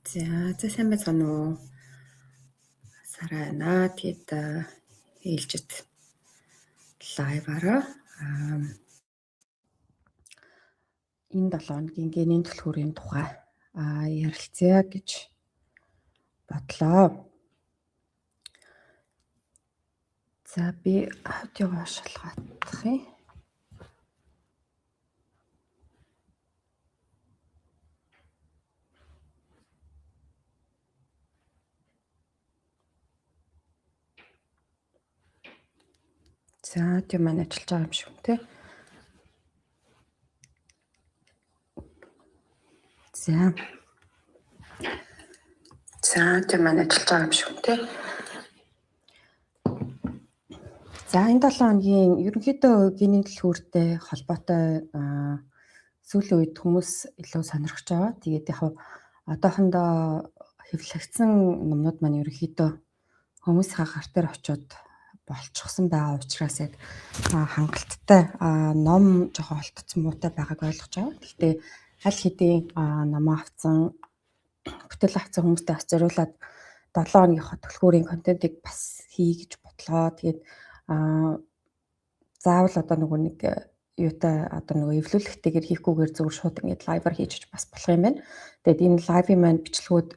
За сайн байцгаана уу? Сарайна. Тэгээд ээлжид лайваараа энэ 7 хоногийн генийн түлхүүрийн тухай ярилцъя гэж бодлоо. За би аудиогоо шалгах юм. За тийм маань ажиллаж байгаа юм шиг үү те. За тийм маань ажиллаж байгаа юм шиг үү те. За энэ 7 хоногийн ерөнхийдөө генийн түлхүүртэй холбоотой сүүлийн үед хүмүүс илүү сонирхож байгаа. Тэгээд яг одоохондоо хэвлэгдсэн номнууд маань ерөнхийдөө хүмүүсийн гар дээр очиод болчихсон байгаа учраас яг хангалттай ном жоохон холтцсон муутай байгааг ойлгож байгаа. Гэхдээ аль хэдийн номоо авсан бүтээл авсан хүмүүстэй бас зориулаад 7 хоногийнхоо түлхүүрийн контентыг бас хий гэж бодлоо. Тэгээд заавал одоо нэг юутай одоо эвлүүлэхтэйгээр хийхгүйгээр зөвхөн шууд ингээд лайваар хийж бас болох юм байна. Тэгээд энэ лайвын маань бичлэгүүд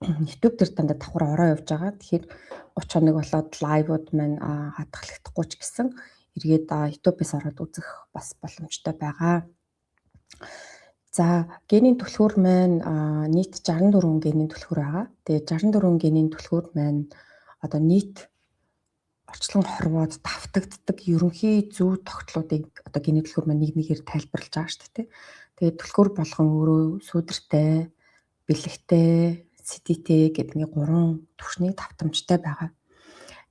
YouTube дээр дандаа давхар ороо явж байгаа. Тэгэхээр 30 хоног болоод лайвууд маань хадгалагдахгүй ч гэсэн эргээд YouTube-ээс ороод үзэх бас боломжтой байгаа. За генийн түлхүүр маань нийт 64 генийн түлхүүр байгаа. Тэгээд 64 генийн түлхүүр маань одоо нийт орчлон хорвоод давтагддаг ерөнхий зүй тогтлуудыг одоо генийн түлхүүр маань нэг нэгээр тайлбарлаж байгаа шүү дээ. Тэгээд түлхүүр болгон өөрөө сүүдэртэй, бэлэгтэй, сэдийтэй гэдэг нэг 3 түвшний давтамжтай байгаа.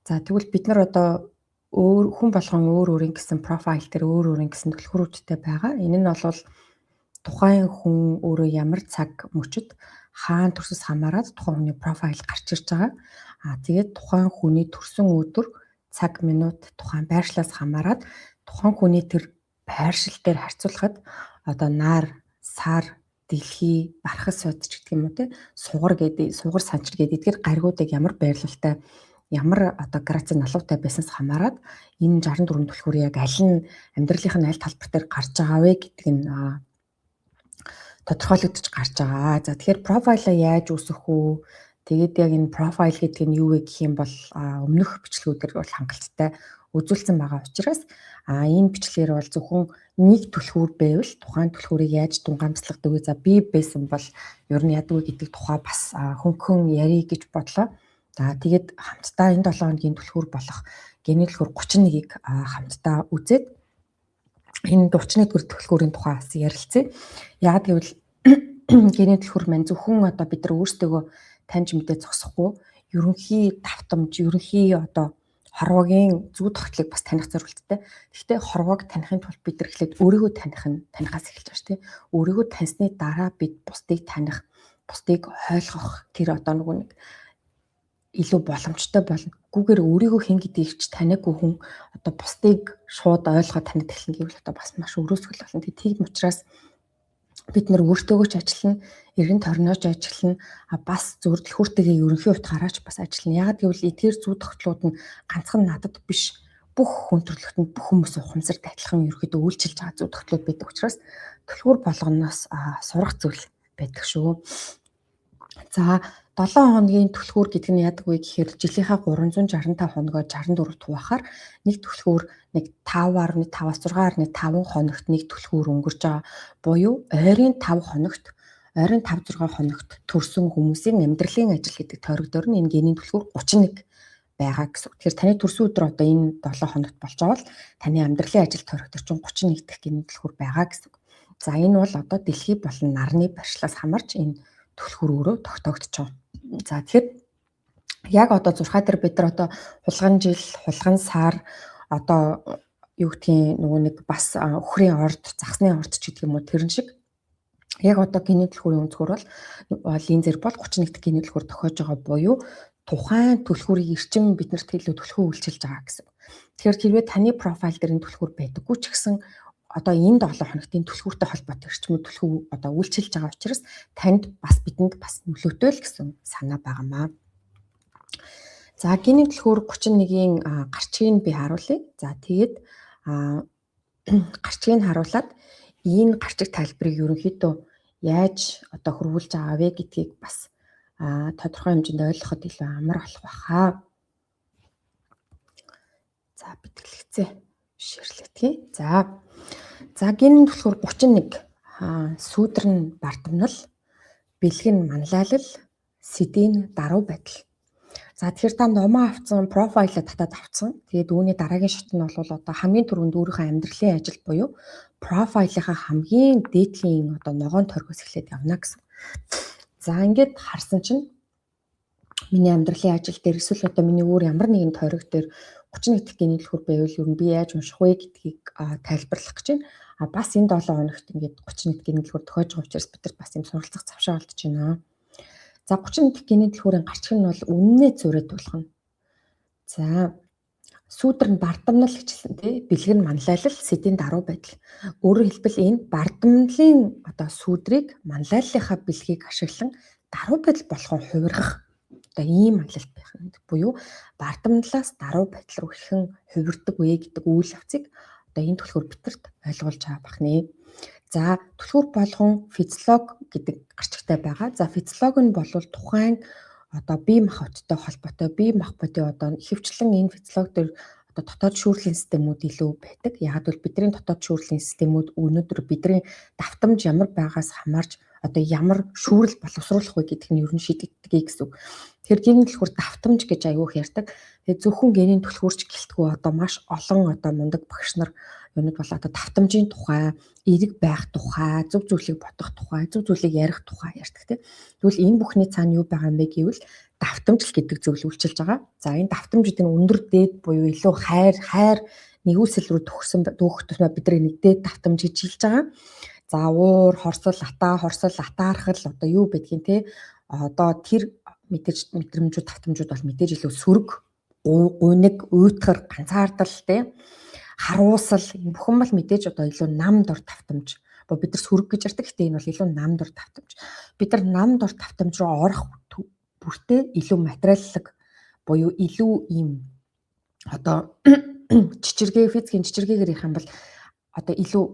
За тэгвэл бид нар одоо хүн болгон өөр гэсэн профайл дээр өөр гэсэн түлхүүрүүдтэй байгаа. Энэ нь бол тухайн хүн өөрөө ямар цаг мөчид хаана төрсөс хамаарат тухайн хүний профайл гарч ирж байгаа. Тэгээд тухайн хүний төрсөн өдөр цаг минут тухайн байршлаас хамаарат тухайн хүний тэр байршил дээр харьцуулахад одоо нар, сар, дэлхий, бархас сод ч гэдэг юм уу те сугар санчир гэдэг эдгээр гаригуудыг ямар байрлалтай ямар одоо градус налуутай байснаас хамаарат энэ 64 түлхүүр яг аль нь амьдралынх нь аль талбар дээр гарч байгаа вэ гэдэг нь тодорхойлогдож гарч байгаа. За тэгэхээр профайлаа яаж үүсгэх үү? Тэгээд яг энэ профайл гэдэг нь юу вэ гэх юм бол өмнөх бичлэгүүдээр бол хангалттай үзүүлсэн байгаа учраас энэ бичлэгээр бол зөвхөн нэг түлхүүр байвал тухайн түлхүүрийг яаж тунгаамжлагдаг вэ? За би байсан бол ер нь яадаг вэ гэдэг тухай бас хөнгөн ярих гэж бодлоо. За тэгээд хамтдаа энэ 7 хоногийн түлхүүр болох генийн түлхүүр 31-ийг хамтдаа үзээд энэ 41-р түлхүүрийн тухай бас ярилцъя. Яг гэвэл генийн түлхүүр маань зөвхөн одоо бид нар өөрсдөө таньж мэдээ зогсохгүй ерөнхий давтамж, ерөнхий одоо хорвоогийн зүй тогтлыг бас таних зорилттой. Гэхдээ хорвоог танихын тулд бид нар эхлээд өөрийгөө танихаас эхэлж байгаа шүү дээ. Өөрийгөө таньсны дараа бид бусдыг таних, бусдыг ойлгох тэр одоо нэг илүү боломжтой болно. Гүүгээр өөрийгөө хэн гэдгийг ч таниагүй хүн одоо бусдыг шууд ойлгоод таних эхлэн гэвэл одоо бас маш өрөөсгөл болно. Тийм учраас бид нар өөртөөгөө ч ажиллана, эргэн тойрноо ч ажиллана, бас зөв түлхүүртэйгээ ерөнхий утгаараач бас ажиллана. Яг гэвэл эдгээр зүй тогтлууд нь ганцхан надад биш бүх хүн төрлөختөнд бүх хүмүүс ухамсарт адилхан ерөөхдөө үйлчилж байгаа зүй тогтлууд байдаг учраас түлхүүр болгоноос сурах зүйл байдаг шүү. За 7 хоногийн түлхүүр гэдэг нь яадаг вэ гэхээр жилийнхаа 365 хоногоо 64 хуваахаар нэг түлхүүр нэг 5.5-аас 6.5 хоногт нэг түлхүүр өнгөрч байгаа. Буюу ойрын 5 6 хоногт төрсэн хүмүүсийн амьдралын ажил гэдэг тойрогдоор нь энэ генийн түлхүүр 31 байгаа гэсэн. Тэгэхээр таны төрсөн өдөр одоо энэ 7 хоногт болж байгаа бол таны амьдралын ажил тойрогдоор чинь 31 дахь генийн түлхүүр байгаа гэсэн. За энэ бол одоо дэлхий болон нарны барьшлаас хамаарч энэ түлхүүр өөрөө тогтоогдож байгаа. За тэгэхээр яг одоо зурхай дээр бид нар одоо хулган жил, хулган сар одоо юу гэдгийг нэг бас өхрийн орд, загсны орд ч гэдэг юм уу тэрэн шиг яг одоо генийн түлхүүрийн өнцгөр бол линзер бол 31 дахь генийн түлхүүр тохиож байгаа буюу тухайн түлхүүрийг эрчим биднэрт илүү төлхөө үйлчилж байгаа гэсэн. Тэгэхээр хэрвээ таны профайл дээр энэ түлхүүр байдаггүй ч гэсэн одоо энэ 7 хоногт энэ түлхүүртэй холбоотой эрчмүүд түлхүү одоо үйлчилж байгаа учраас танд бас бидэнд бас нөлөөтэй л гэсэн санаа байгаамаа. За гинийн түлхүүр 31-ийн гарчгийг би харуулъя. За тэгээд гарчгийг харуулад энэ гарчиг тайлбарыг ерөнхийдөө яаж одоо хөрвүүлж байгаа вэ гэдгийг бас тодорхой хэмжээнд ойлгоход илүү амар болох байхаа. За битгэлэгцээ ширлэтгий. За гинийн түлхүүр 31 сүүдэр нь бардамнал, бэлэг нь манлайлал, сэдийн даруй байдал. За тэгэхээр та номоо авсан, профайлаа татаад авсан. Тэгээд үүний дараагийн шат нь бол одоо хамгийн түрүүнд өөрийнхөө амьдралын ажил буюу профайлынхаа хамгийн дээдлийн одоо ногоон торгоос эхлээд явна гэсэн. За ингээд харсан чинь миний амьдралын ажил дээр эсвэл одоо миний өөр ямар нэгэн тойрог дээр 31 дэх гинийн түлхүүр байвал ер нь би яаж унших вэ гэдгийг тайлбарлах гэж байна. Бас энэ 7 хоногт ингээд 31 дэх гинийн түлхүүр тохиож байгаа учраас бид нар бас юм суралцах завшаа олдож байна. За 31 дэх гинийн түлхүүрийн гарчиг нь бол үннээ зөрөөд тулхна. За сүүдэр нь бардамнал гэжсэн тий, бэлэг нь манлайлал, сэдийн даруй байдал. Өөрөөр хэлбэл энэ бардамналын одоо сүүдрийг манлайллынхаа бэлгийг ашиглан даруй байдал болгон хувиргах одоо ийм манлайлт байх юм. Буюу бардамналаас даруй байдал руу хэрхэн хувирдаг вэ гэдэг үйл явцыг одоо энэ түлхүүр бидэрт ойлгуулж байгаа бахнэ. За түлхүүр болгон физиолог гэдэг гарчигтай байгаа. За физиолог нь бол тухайн одоо бие махбодтой холбоотой бие махбодын одоо ихэвчлэн энэ физиолог дээр одоо дотоод шүүрлийн системүүд илүү байдаг. Яг л бидний дотоод шүүрлийн системүүд өнөөдөр бидний давтамж ямар байгаас хамаарч одоо ямар шүүрэл боловсруулах вэ гэдг нь ер нь шийдэгддэг гэсэн. Тэгэхээр гинийн түлхүүр давтамж гэж аягүй ярьдаг. Тэгээ зөвхөн гинийн түлхүүрч гэлтгүү одоо маш олон одоо мундаг багш нар юунууд бол одоо давтамжийн тухай, эерэг байх тухай, зөв зүйлийг бодох тухай, зөв зүйлийг ярих тухай ярьдаг тийм. Тэгвэл энэ бүхний цаана юу байгаа юм бэ гэвэл давтамж гэдэг зүйл үйлчилж байгаа. За энэ давтамж гэдэг нь өндөр дээд буюу илүү хайр нэгүсэл рүү дүүх тусмаа бидний нэг дээд давтамж гэж хэлж байгаа. За уур, хорсол, атаархал одоо юу байдгийг те одоо тэр мэдрэмжүүд давтамжууд бол мэдээж илүү сөрөг, уунэг, уйтгар, ганцаардал те харуусал энэ бүхэн бол мэдээж одоо илүү нам дор давтамж. Бид нар сөрөг гэж ярьдаг. Гэхдээ энэ бол илүү нам дор давтамж. Бид нар нам дор давтамж руу орох бүртээ илүү материаллог буюу илүү ийм одоо чичиргээ физикийн чичиргээгээр ярих юм бол одоо илүү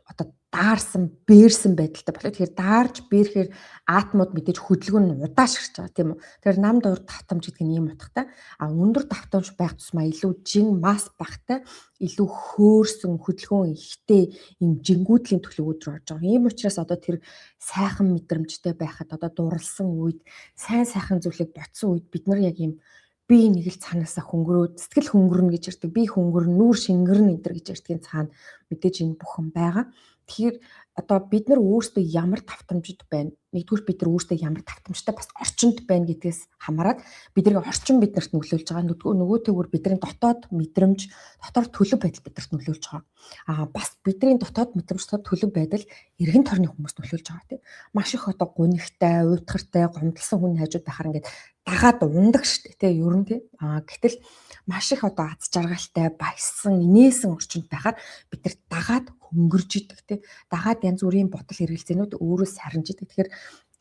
одоо даарсан, бээрсэн байдалтай болоо. Тэгэхээр даарж бээрхээр атомууд мэдээж хөдөлгөөн нь удаашрч байгаа тийм үү. Тэгэхээр нам дор давтамж гэдэг нь ийм утгатай. Өндөр давтамж байх тусмаа илүү жин масс багтай, илүү хөөрсөн хөдөлгөөн ихтэй ийм жингүүдлийн төлөвүүд рүү орж байгаа. Ийм учраас одоо тэр сайхан мэдрэмжтэй байхад одоо дурлсан үед, сайхан зүйлийг ботсон үед бид нар яг ийм би нэг л цаанаасаа хөнгөрөөд сэтгэл хөнгөрнө гэж ярьдаг. Би хөнгөрнө, нүүр шингэрнэ энэ төр гэж ярьдгийн цаана мэдээж энэ бүхэн байгаа. Тэгэхээр одоо бид нар өөрсдөө ямар давтамжид байна? Нэгдүгээр бид нар өөрсдөө ямар давтамжтай бас орчинд байна гэдгээс хамаарат бидний орчин биднэрт нөлөөлж байгаа. Нөгөөтэйгүр бидний дотоод мэдрэмж, дотоод төлөв байдал биднэрт нөлөөлж байгаа. Бас бидний дотоод мэдрэмж, дотоод төлөв байдал эргэн тойрны хүмүүст нөлөөлж байгаа тийм. Маш их одоо гунигтай, уйтгартай, гомдлсон хүн хажууд байхаар ингээд дагаад ундаг штэ тий ер нь тий. Гэтэл маш их одоо аз жаргалтай, баяссан, инээсэн орчинд байхаар бид нар дагаад хөнгөрж идэг тий. Дагаад янз бүрийн бодол хэрэгэлцээнүүд өөрөөс сарнж идэг. Тэгэхээр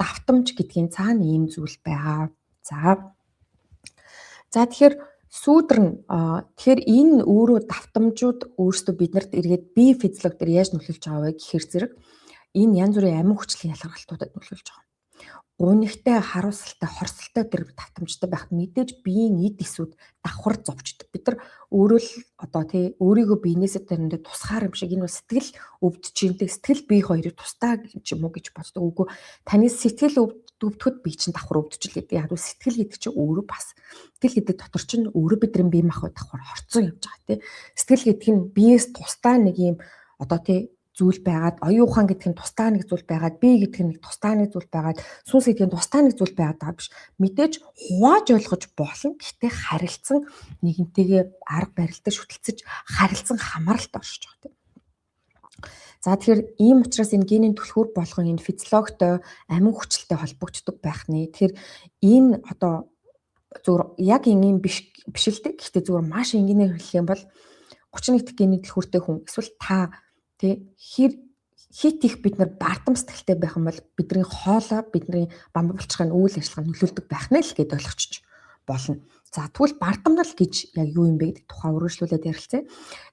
давтамж гэдгийн цаана ийм зүйл байгаа. За тэгэхээр сүүдэр нь тэгэхээр энэ өөрөө давтамжууд өөрсдөө биднэрт эргээд бие физиолог дээр яаж нөлөөлж байгаа вэ гэхээр зэрэг энэ янз бүрийн амин хүчлийн ялгаргалтуудад нөлөөлж байгаа. Гунигтай, харуусалтай, хорсолтой тэр давтамжтай байхад мэдээж биеийн эд эсүүд давхар зовчдөг. Бид нар өөрөө л одоо тий өөрийгөө биенээсээ тариндаа тусгаар юм шиг энэ бол сэтгэл өвдөж индэг сэтгэл бие хоёрыг тустаа юм ч юм уу гэж боддог. Үгүй таны сэтгэл өвдөхөд бие чинь давхар өвдөж л гэдэг. Яг сэтгэл гэдэг чинь өөрөө бас сэтгэл гэдэг дотор чинь өөрөө бидний бие махбод давхар хорцсон явж байгаа тий. Сэтгэл гэдэг нь биеэс тусдаа нэг юм одоо тий зүйл байгаад, оюун ухаан гэдэг нь тусдаа нэг зүйл байгаад, бие гэдэг нь нэг тусдаа нэг зүйл байгаад, сүнс гэдэг нь тусдаа нэг зүйл байгаад байгаа биш. Мэдээж хувааж ойлгож болно. Гэхдээ харилцсан нэгнтэйгээ арга барилдаж шүтэлцэж харилцсан хамааралд оршиж байгаа тийм. За тэгэхээр ийм учраас энэ генийн түлхүүр болгон энэ физиологтой амин хүчлэлтэй холбогддог байх нэ. Тэгэхээр энэ одоо зөвхөн яг энгийн биш л дээ. Гэхдээ зөвхөн маш энгийнээр хэлэх юм бол 31 дэх генийн түлхүүртэй хүн эсвэл та хит их бид нар бардам сэтгэлтэй байх юм бол бидний хоолой, бидний бамбар булчирхайн үйл ажиллагаа нөлөөлдөг байх нь л гэдээ ойлгочих болно. За тэгвэл бардамнал гэж яг юу юм бэ гэдэг тухай үргэлжлүүлээд ярилцъя.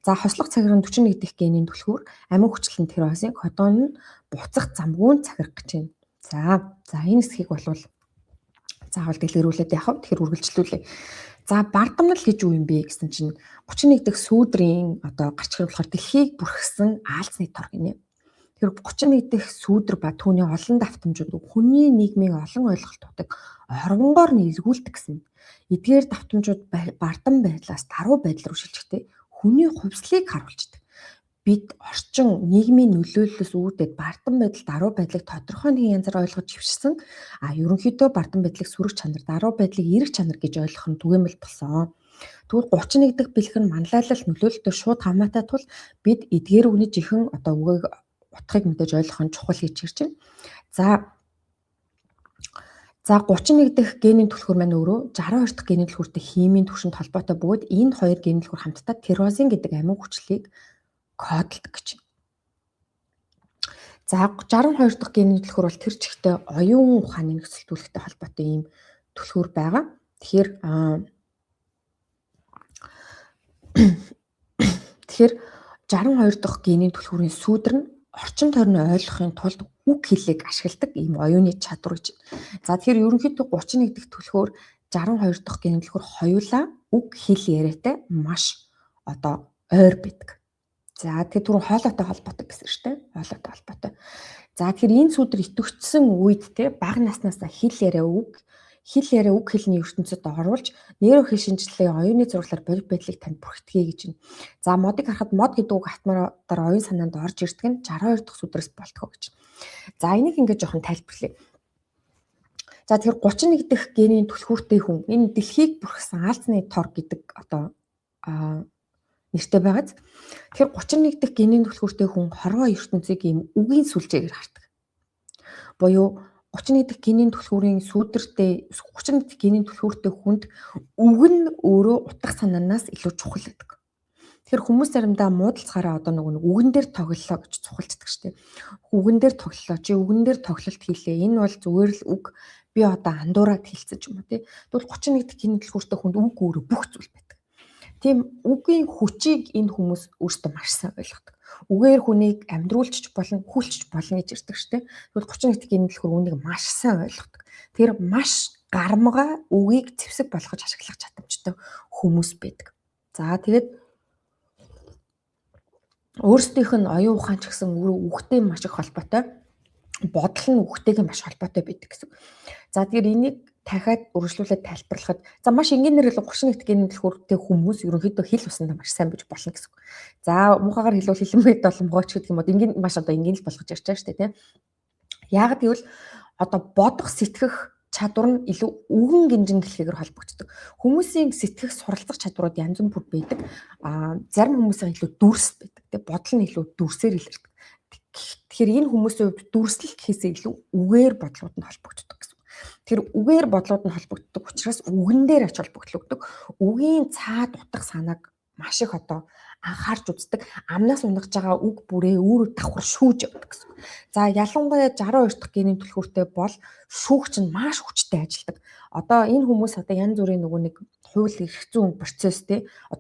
За хослох цагиран 41 дэх генийн түлхүүр амин хүчлэн тиреозын кодон нь буцах замгүйн цагирах гэж байна. За энэ хэсгийг болвол заавал дэлгэрүүлээд яхав. Тэгэхээр үргэлжлүүлээ. За бардамнал гэж юу юм бэ гэсэн чинь 31 дэх сүүдрийн гарч ирэх болохоор дэлхийг бүрхсэн аалзны тор гинэ. Тэр 31 дэх сүүдэр ба түүний олон давтамжууд хүний нийгмийн олон ойлголтуудыг оронгоор нь эргүүлдэг гэсэн. Эдгээр давтамжууд бардам байдлаас даруй байдал руу шилжихдээ хүний хувьслыг харуулдаг. Бид орчин нийгмийн нөлөөллөөс үүдээд бардам байдал даруй байдлыг тодорхой нэгэн янзаар ойлгож хөвшсөн. Ерөнхийдөө бардам байдлыг сүрэг чанар, даруй байдлыг эерэг чанар гэж ойлгох нь түгээмэл болсон. Тэгвэл 31 дэх бэлэг нь манлайлал нөлөөлөлтөд шууд хамаатай тул бид эдгээр үгний жихэн үгийг утгыг мэдээж ойлгох нь чухал гэж ирж байна. За 31 дэх генийн түлхүүр маань өөрөө 62 дахь генийн түлхүүртэй химийн түвшинд холбоотой бөгөөд энэ хоёр генийн түлхүүр хамтдаа тирозин гэдэг амин хүчлийг кодолдог гэж. За 62 дахь генийн түлхүүр бол тэр чигтээ оюун ухааны нөхцөлтүүлэгтэй холбоотой ийм түлхүүр байгаа. Тэгэхээр 62 дахь генийн түлхүүрийн сүүдэр нь орчин тойрны ойлгохын тулд үг хэллийг ашигладаг ийм оюуны чадвар гэж. За тэгэхээр ерөнхийдөө 31 дэх түлхүүр 62 дахь генийн түлхүүр хоёулаа үг хэл яриатай маш ойр байдаг. За тэгэхээр түрүү хоолойтой холбоотой гэсэн шүү дээ. Хоолойтой холбоотой. За тэгэхээр энэ сүүдэр идэвхжсэн үед бага наснаас хэл яриа үг хэлний ертөнцид оруулж нейро хэл шинжилгээний оюуны зураглаар бодит байдлыг танд бүртгэе гэж байна. За модыг харахад мод гэдэг үг автоматар оюун санаанд орж ирдэг нь 62 дахь сүдрээс болтгоо гэж. За энийг ингээд жоохон тайлбарлая. За тэгэхээр 31 дэх генийн түлхүүртэй хүн энэ дэлхийг бүрхсэн аалзны тор гэдэг нэртэй байгааз. Тэгэхээр 31 дэх генийн түлхүүртэй хүн хорвоо ертөнцийг ийм үгийн сүлжээгээр хардаг. Буюу 31 дэх генийн түлхүүрийн сүүдэртэй 31 дэх генийн түлхүүртэй хүнд үг нь өөрөө утга санаанаас илүү чухал гэдэг. Тэгэхээр хүмүүс заримдаа муудалцахаараа нэг үгэн дээр тоглолоо гэж цухалцдаг шүү дээ. Үгэн дээр тоглолоо чи үгэн дээр тоглолт хийлээ. Энэ бол зүгээр л үг би андуураад хэлсэн ч юм уу тий. Тэгвэл 31 дэх генийн түлхүүртэй хүнд үг өөрөө бүх зүйл байдаг. Тийм үгийн хүчийг энэ хүмүүс өөрсдөө маш сайн ойлгодог. Үгээр хүнийг амьдруулчих болно, хүлчих болно гэж ирдэг шүү дээ. Тэгвэл 31 дэх генийн түлхүүр үнийг маш сайн ойлгодог. Тэр маш гармгаа үгийг зэвсэг болгож ашиглах чадамжтай хүмүүс байдаг. За тэгээд өөрсдийнх нь оюун ухаан ч гэсэн үгтэй маш их холбоотой, бодол нь үгтэйгээ маш холбоотой байдаг гэсэн. За тэгэхээр энийг дахиад үргэлжлүүлээд тайлбарлахад маш энгийнээр л 31 дэх генийн түлхүүртэй хүмүүс ерөнхийдөө хэл усандаа маш сайн биж болно гэсэн. За муухагаар хэлбэл хэлмэд боломгооч гэдэг юм уу энгийн маш энгийн л болгож ярьж байгаа шүү дээ тийм. Яг гэвэл бодох сэтгэх чадвар нь илүү үгэн гинжин дэлхийгээр холбогддог. Хүмүүсийн сэтгэх суралцах чадварууд янз бүр байдаг. Зарим хүмүүсийн илүү дүрс байдаг. Тэгээ бодол нь илүү дүрсээр илэрдэг. Тэгэхээр энэ хүмүүсийн хувьд дүрслэл гэхээсээ илүү үгээр бодлууд нь холбогддог гэсэн. Тэр үгээр бодлууд нь холбогддог учраас үгэн дээр ач холбогддог. Үгийн цаад утга санааг маш их анхаарч үздэг. Амнаас унгаж байгаа үг бүрээ өөр давхар шүүж явдаг гэсэн. За ялангуяа 62 дахь генийн түлхүүртэй бол шүүгч нь маш хүчтэй ажилладаг. Энэ хүмүүс янз бүрийн нэг хууль эрх зүйн процесс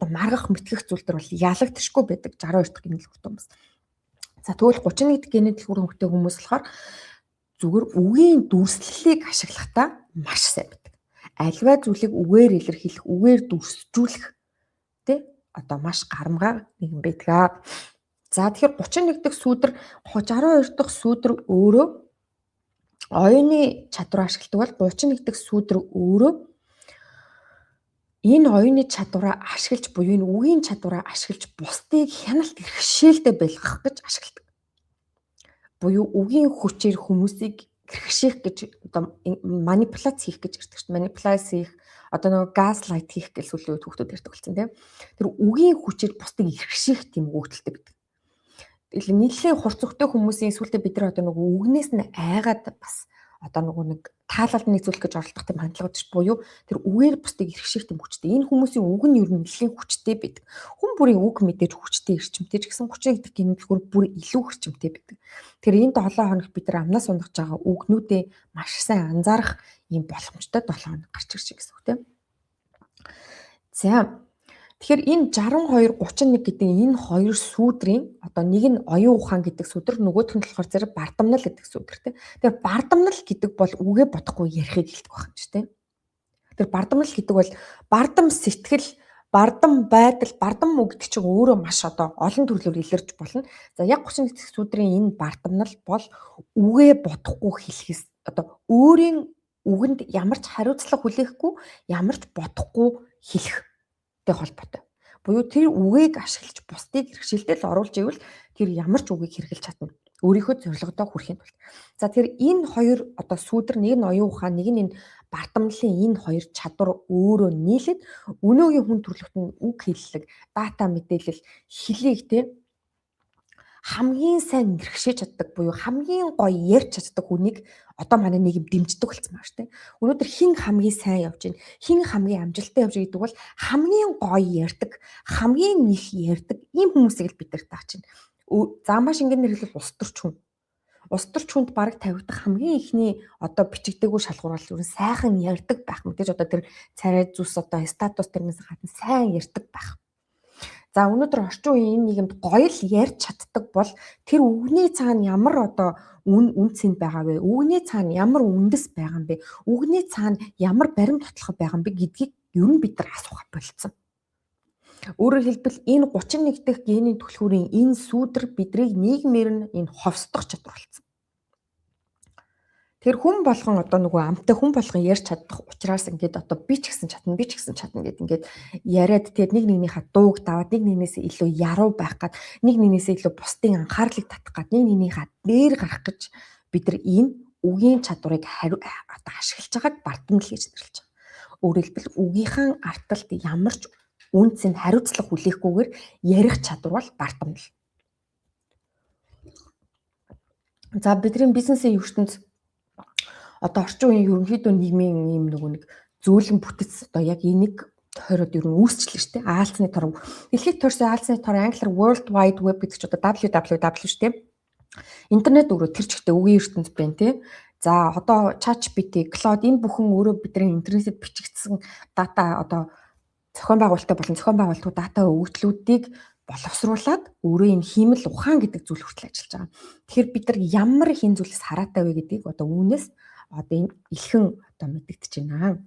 маргах мэтгэх зүйл төр бол ялагдчихгүй байдаг 62 дахь генийн түлхүүртэй хүмүүс. За тэгвэл 31 дахь генийн түлхүүртэй хүмүүс болохоор зүгээр үгийн дүрслэлийг ашиглахдаа маш сайн байдаг. Альва зүйлийг үгээр илэрхийлэх, үгээр дүрсжүүлэх маш гармгаа нэгэн байдаг. За тэгэхээр 31 дахь сүүдэр 62 дахь сүүдэр өөрөө оюуны чадвар ашигладаг бол 31 дахь сүүдэр өөрөө энэ оюуны чадвараа ашиглаж буюу энэ үгийн чадвараа ашиглаж бусдыг хяналт иргэшээлтэй байлгах гэж ашигладаг. Буюу үгийн хүчээр хүмүүсийг гэрхшээх гэж манипуляц хийх гэж ярьдаг шүү дээ. Манипуляц хийх газлайт хийх гэж сүлийн үед хүүхдүүд ярьдаг болсон тийм. Тэр үгийн хүчээр бусдыг иргэшээх тийм өгөгдөлтэй байдаг. Нийлээ хурц өгтэй хүмүүсийн сүлдээ бид нар үгнээс нь айгаад бас одоо нэг таалалд нийцүүлэх гэж оролдох тийм хандлага гэж буюу тэр үгээр бусдыг иргэших тийм хүчтэй. Энэ хүмүүсийн үг нь ер нь нэлийн хүчтэй байдаг. Хүн бүрийн үг мэдээж хүчтэй эрчимтэй ч гэсэн 30 гэдэг гинэлгүүр бүр илүү эрчимтэй байдаг. Тэгэхээр энэ 7 хоног бид нар амнаас ундаж байгаа үгнүүдээ маш сайн анзаарах ийм боломжтой 7 хоног гарч ирж гэсэн үг тийм. За тэгэхээр энэ 62 31 гэдэг энэ хоёр сүүдрийн одоо нэг нь оюун ухаан гэдэг сүүдэр, нөгөөх нь болохоор зэрэг бардамнал гэдэг сүүдэр тийм. Тэгэхээр бардамнал гэдэг бол үгээ бодохгүй ярихыг хэлдэг байна ч тийм. Тэр бардамнал гэдэг бол бардам сэтгэл, бардам байдал, бардам үг гэдэг чинь өөрөө маш одоо олон төрлөөр илэрч болно. За яг 31 дэх сүүдрийн энэ бардамнал бол үгээ бодохгүй хэлэхээс одоо өөрийн үгэнд ямар ч хариуцлага хүлээхгүй, ямар ч бодохгүй хэлэх холбоотой. Буюу тэр үгийг ашиглаж бусдыг хэрэгшилтэд оруулж ивэл тэр ямар ч үгийг хэрэглэж чадна. Өөрийнхөө зорилгодоо хүрэхин тулд. За тэгэхээр энэ хоёр одоо сүүдэр, нэг нь оюун ухаан, нэг нь энэ бардамлалын энэ хоёр чадвар өөрөө нийлээд өнөөгийн хүн төрөлхтөнд үг хэллэг, дата мэдээлэл, хэлийг тийм хамгийн сайн нэрхшээж чаддаг буюу хамгийн гоё ярьж чаддаг хүнийг одоо манай нийгэм дэмждэг болсон байна шүү дээ. Өнөөдөр хэн хамгийн сайн явж байна, хэн хамгийн амжилттай явж байгаа гэдэг бол хамгийн гоё ярьдаг, хамгийн их ярьдаг ийм хүмүүсийг л бид нар тааж байна. За маш ингээнээр хэлбэл улс төрч хүн. Улс төрч хүнд бараг тавигдах хамгийн ихний одоо бичигдээгүй шалгуур бол ер нь сайхан ярьдаг байх мэдээж одоо тэр царай зүс одоо статус тэрнээс гадна сайн ярьдаг байх. За өнөөдөр орчин үеийн энэ нийгэмд гоё л ярьж чаддаг бол тэр үгний цаана ямар одоо үн цэн байгаа вэ? Үгний цаана ямар үндэс байгаа юм бэ? Үгний цаана ямар баримт тотлох байгаа юм бэ гэдгийг ер нь бид нар асуух болцсон. Өөрөөр хэлбэл энэ 31 дахь генийн түлхүүрийн энэ сүүдэр бидрийг нийгмээр нь энэ ховсдох чадвар болсон. Тэр хүн болгон одоо нөгөө амтай хүн болгон ярьж чадах учраас ингээд одоо би ч гэсэн чадна гэд ингээд яриад тэгээд нэг нэгнийхээ дууг даваад нэг нэгнээсээ илүү яруу байх гад нэг нэгнээсээ илүү бусдын анхаарлыг татах гад нэг нэгнийхээ дээр гарах гэж бид нар энэ үгийн чадварыг одоо ашиглаж байгааг бардамнал гэж нэрлэж байгаа. Өөрөөр хэлбэл үгийнхаа арталт ямар ч үнц нь хариуцлага хүлээхгүйгээр ярих чадвар бол бардамнал. За бидний бизнесийн ертөнц одоо орчин үеийн ерөнхийдөө нийгмийн ийм нэг зөөлөн бүтэц одоо яг энийг тойроод ер нь үүсчлээ шүү дээ. Аалцны тор. Дэлхийд төрсэн аалцны тор англиар World Wide Web гэдэг чинь одоо www шүү дээ. Интернет өөрөө тэр чигтээ үгийн ертөнц байна тий. За одоо ChatGPT, Claude энэ бүхэн өөрөө бидний интернетэд бичигдсэн дата одоо зохион байгуулалттай болон зохион байгуулалтууд дата өгөгдлүүдийг боловсруулад өөрөө энэ хиймэл ухаан гэдэг зүйл хүртэл ажиллаж байгаа. Тэгэхээр бид нар ямар их энэ зүйлээс хараатай вэ гэдгийг одоо үүнээс одоо энэ илхэн одоо мэдэгдэж байна.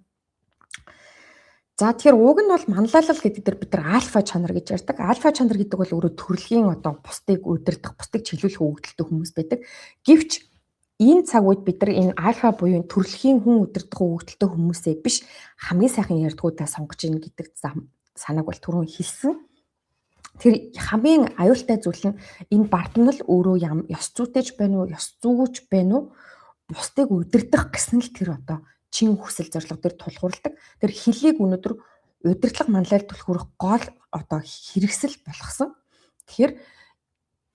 За тэгэхээр уг нь бол манлайлал гэдэг дээр бид нар альфа чанар гэж ярьдаг. Альфа чанар гэдэг бол өөрөө төрөлхийн одоо бусдыг удирдах, бусдыг чиглүүлэх өгөгдөлтэй хүмүүс байдаг. Гэвч энэ цаг үед бид нар энэ альфа буюу төрөлхийн хүн удирдах өгөгдөлтэй хүмүүсээ биш хамгийн сайхан ярьдгуудаа сонгож ийн гэдэг санааг бол түрүүн хэлсэн. Тэр хамгийн аюултай зүйл нь энэ бардамнал өөрөө ёс зүйтэйч байна уу, ёс зүйгүйч байна уу? Бусдыг удирдах гэсэн л тэр одоо чин хүсэл зорилго төр тулгуурладаг. Тэр хэлийг өнөөдөр удирдлага манлайлал түлхүүрэх гол одоо хэрэгсэл болгосон. Тэгэхээр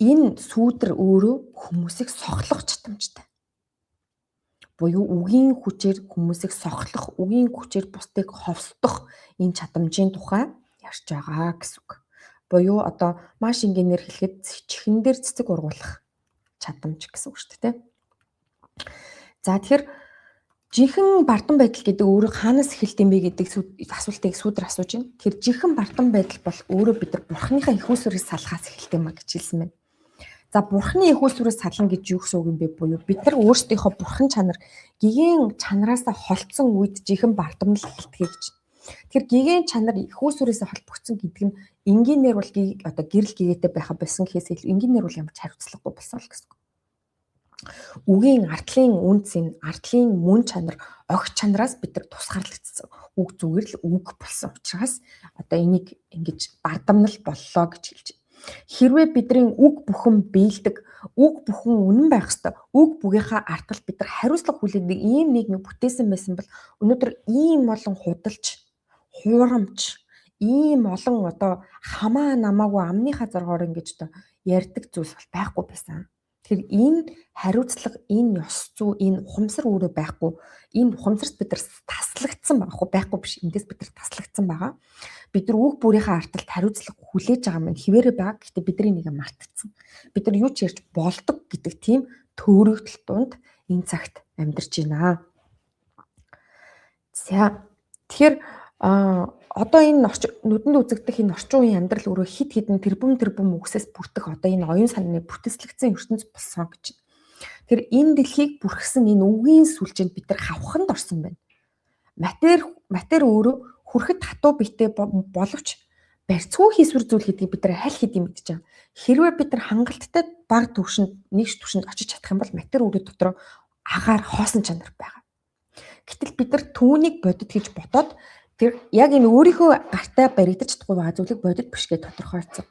энэ сүүдэр өөрөө хүмүүсийг сохлох чадамжтай. Буюу үгийн хүчээр хүмүүсийг сохлох, үгийн хүчээр бусдыг ховсдох энэ чадамжийн тухай ярьж байгаа гэсэн үг. Буюу одоо маш ингээнээр хэлэхэд чихэн дээр цэцэг ургуулах чадамж гэсэн үг шүү дээ. За тэгэхээр жинхэнэ бардам байдал гэдэг өөрөө хаанаас эхэлдэм бэ гэдэг асуултыг сүүдэр асууж байна. Тэгэхээр жинхэнэ бардам байдал бол өөрөө бид нар бурхныхаа их усүрээс салхаас эхэлдэм ба гэж хэлсэн байна. За бурхны их усүрээс сална гэж юу гэсэн үг юм бэ буюу бид нар өөрсдийнхөө бурхан чанар гэгэн чанараасаа холдсон үед жинхэнэ бардамнал эхэлдэг гэж. Тэгэхээр гэгэн чанар их усүрээс холбогдсон гэдэг нь энгийнээр бол одоо гэрэл гэгээтэй байха болсон гэхээс илүү энгийнээр бол ямар ч хариуцлагагүй болсон л гэсэн. Үгийн артлын үнцэн, артлын мөн чанар, огт чанараас бид нар тусгаарлагдсан. Үг зүгээр л үг болсон учраас одоо энийг ингэж бардамнал боллоо гэж хэлж байна. Хэрвээ бидний үг бүхэн биелдэг, үг бүхэн үнэн байх ёстой, үг бүгийнхаа артал бид нар хариуцлага хүлээдэг ийм нийгмийг бүтээсэн байсан бол өнөөдөр ийм олон худалч, хуурамч, ийм олон одоо хамаа намаагүй амныхаа зоргоор ингэж одоо ярьдаг зүйлс бол байхгүй байсан. Тэгэхээр энэ хариуцлага, энэ ёс зүй, энэ ухамсар өөрөө байхгүй. Энэ ухамсарт бид нар таслагдсан байхгүй биш. Эндээс бид нар таслагдсан байгаа. Бид нар үг бүрийнхээ арталт хариуцлага хүлээж байгаа маань хിവэрэ байгаа. Гэхдээ бидний нэг мартцсан. Бид нар юу ч ярьж болдог гэдэг тийм төөрөгдөл донд энэ цагт амьдарч байна. За тэгэхээр одоо энэ нүдэнд үзэгдэх энэ орчин үеийн амьдрал өөрөө хид хідэн тэрбум үгсээс бүрдэх одоо энэ оюун санааны бүтээслэгдсэн ертөнц болсон гэж. Тэгэхээр энэ дэлхийг бүрхсэн энэ үгийн сүлжээнд бид нар хавханд орсон байна. Матер өөрөө хүрэхэд хатуу биетэй боловч барьцгүй хийсвэр зүйл гэдгийг бид нар аль хэдийн мэдж байгаа. Хэрвээ бид нар хангалттай бага түвшинд нэгж түвшинд очиж чадах юм бол матер өөрөө дотор агаар хоосон чанар байгаа. Гэтэл бид нар түүнийг бодит гэж бодоод тэр яг энэ өөрийнхөө гартаа баригдаж чадахгүй байгаа зүйлийг бодит биш гэж тодорхойлцсон.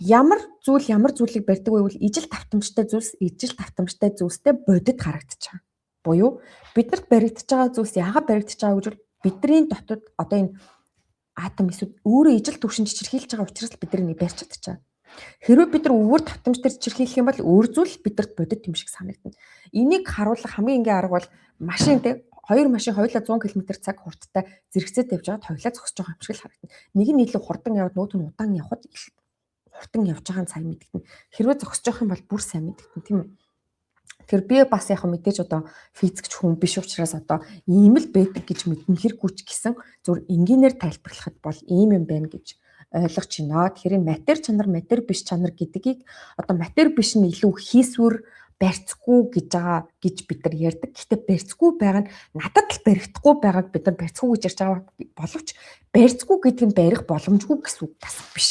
Ямар зүйлийг барьдаг вэ гэвэл ижил давтамжтай зүйлстэй бодит харагдаж байгаа. Буюу биднэрт баригдаж байгаа зүйлс яагаад баригдаж байгаа гэж бол бидний дотод одоо энэ атом эсвэл өөрөө ижил түвшинд чичирхийлж байгаа учраас бид нар энийг барьж чадчихаа. Хэрвээ бид нар өвөр давтамжтай чичирхийлэх юм бол өөр зүйл бидэнд бодит юм шиг санагдана. Энийг харуулах хамгийн энгийн арга бол машинтэй хоёр машин хоёулаа 100 км/цаг хурдтай зэрэгцээд явж байгаад хоёулаа зогсож байгаа юм шиг л харагдана. Нэг нь илүү хурдан яваад нөгөөт нь удаан явхад хурдан явж байгаа нь сайн мэдэгдэнэ. Хэрвээ зогсож явах юм бол бүр сайн мэдэгдэнэ тийм үү? Тэгэхээр би бас яг мэдээж одоо физикч хүн биш учраас одоо ийм л байдаг гэж мэднэ хэрэггүй ч гэсэн зөв энгийнээр тайлбарлахад бол ийм юм байна гэж ойлгож байна. Тэгэхээр матер чанар, матер биш чанар гэдгийг одоо матер биш нь илүү хийсвэр барьцгүй гэж бид нар ярьдаг. Гэхдээ барьцгүй байгаа нь надад л баригдахгүй байгааг бид нар барьцгүй гэж ярьж байгаа боловч барьцгүй гэдэг нь барих боломжгүй гэсэн үг бас биш.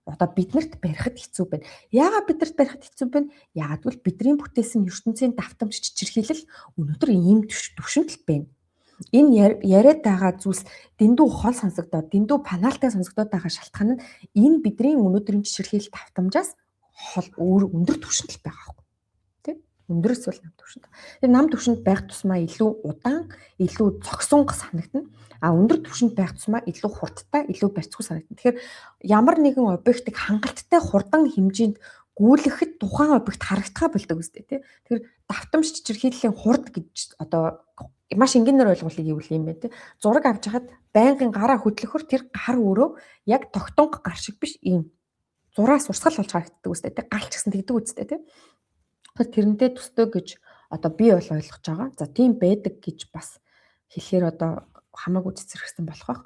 Одоо биднэрт барихад хэцүү байна. Яагаад биднэрт барихад хэцүү байна? Яагаад гэвэл бидний бүтээсэн ертөнцийн давтамж чичирхийлэл өнөөдөр ийм түвшинд л байна. Энэ яриад байгаа зүйлс дэндүү хол сонсогдоод, дэндүү панаалтай сонсогдоод байгаа шалтгаан нь энэ бидний өнөөдрийн чичирхийлэл давтамжаас хол өндөр түвшинд л байгаа юм. Тэ? Өндөрөөс бол нам түвшинд. Тэр нам түвшинд байх тусмаа илүү удаан, илүү цогсонго санагдана. А өндөр түвшинд байх тусмаа илүү хурдтай, илүү барьцгүй санагдана. Тэгэхээр ямар нэгэн объектыг хангалттай хурдан хэмжээнд гүйлгэхэд тухайн объект харагдахаа болдог үстэй тий. Тэгэхээр давтамж чичирхийллийн хурд гэж одоо маш энгийнээр ойлгуулъя гэвэл юм байна тий. Зураг авч хахад байнгын гараа хөдлөхөр тэр гар өөрөө яг тогтонго гар шиг биш ийм зураас урсгал болж харагддаг үстэй тий. Галч гэсэн тэгдэг үстэй тий. Тэрнтэй төстэй гэж одоо би бол ойлгож байгаа. За тийм байдаг гэж бас хэлэхээр одоо хамаагүй цэцэрхсэн болох байх.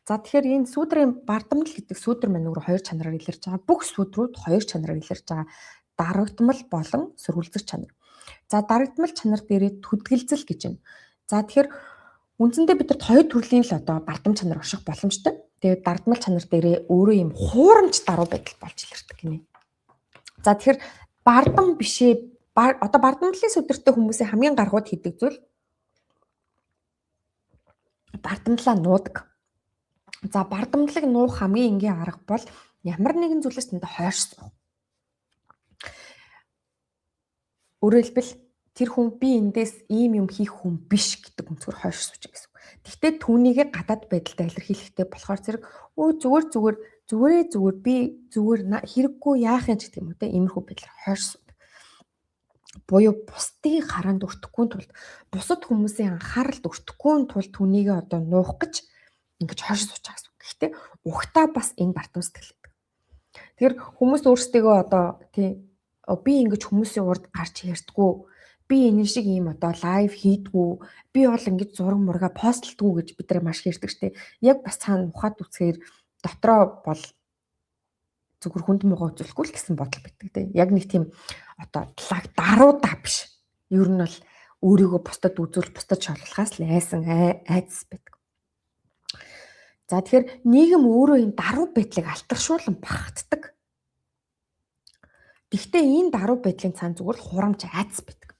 За тэгэхээр энэ сүүдрийн бардамнал гэдэг сүүдэр маань өөр хоёр чанараар илэрч байгаа. Бүх сүүдрүүд хоёр чанараар илэрч байгаа. Дарагдмал болон сөргөлзөх чанар. За дарагдмал чанар дээрээ төдгөлзөл гэж байна. За тэгэхээр үндсэндээ бидэд хоёр төрлийн л одоо бардам чанар орших боломжтой. Тэгээд дарагдмал чанар дээрээ өөрөө юм хуурамч даруй байдал болж илэрдэг гинэ. За тэгэхээр бардам бишээ одоо бардамлалын сүдэртэй хүмүүсийн хамгийн гаргууд хийдэг зүйл бардамлаа нуудаг. За бардамлалыг нуух хамгийн энгийн арга бол ямар нэгэн зүйлээс тэнд хойш суух. Өөрөөр хэлбэл тэр хүн би эндээс ийм юм хийх хүн биш гэдэг өнцгөр хойш сууж байгаа гэсэн. Гэхдээ түүнийгээ гадаад байдалтай илэрхийлэхтэй болохоор зэрэг зүгээр би зүгээр хэрэггүй яах юм гэдэг юм уу те иймэрхүү байдлаар хойш суудаг. Буюу бусдыг хараад өртөхгүй тулд бусад хүмүүсийн анхааралд өртөхгүй тулд түүнийгээ одоо нуух гэж ингэж хойш сууж байгаа гэсэн. Гэхдээ ухтаа бас энэ бардам сэтгэл гэдэг. Тэгэхээр хүмүүс өөрсдөө одоо тий би ингэж хүмүүсийн урд гарч ярьдгүү. Би энэ шиг ийм одоо лайв хийдгүү. Би бол ингэж зураг мурга постлдгүү гэж бид нар маш ярьдаг штеп. Яг бас цаана ухаад үсгээр дотроо бол зүгээр хүнд муугаа үзүүлэхгүй л гэсэн бодол байдаг тийм. Яг нэг тийм одоо даруудаа биш. Ер нь бол өөрийгөө бусдад үзүүл бусдад шалгахаас л айсан айдас байдаг. За тэгэхээр нийгэм өөрөө энэ даруй байдлыг алтаршуулан багтдаг. Гэхдээ энэ даруй байдлын цаана зүгээр л хурамч айдас байдаг.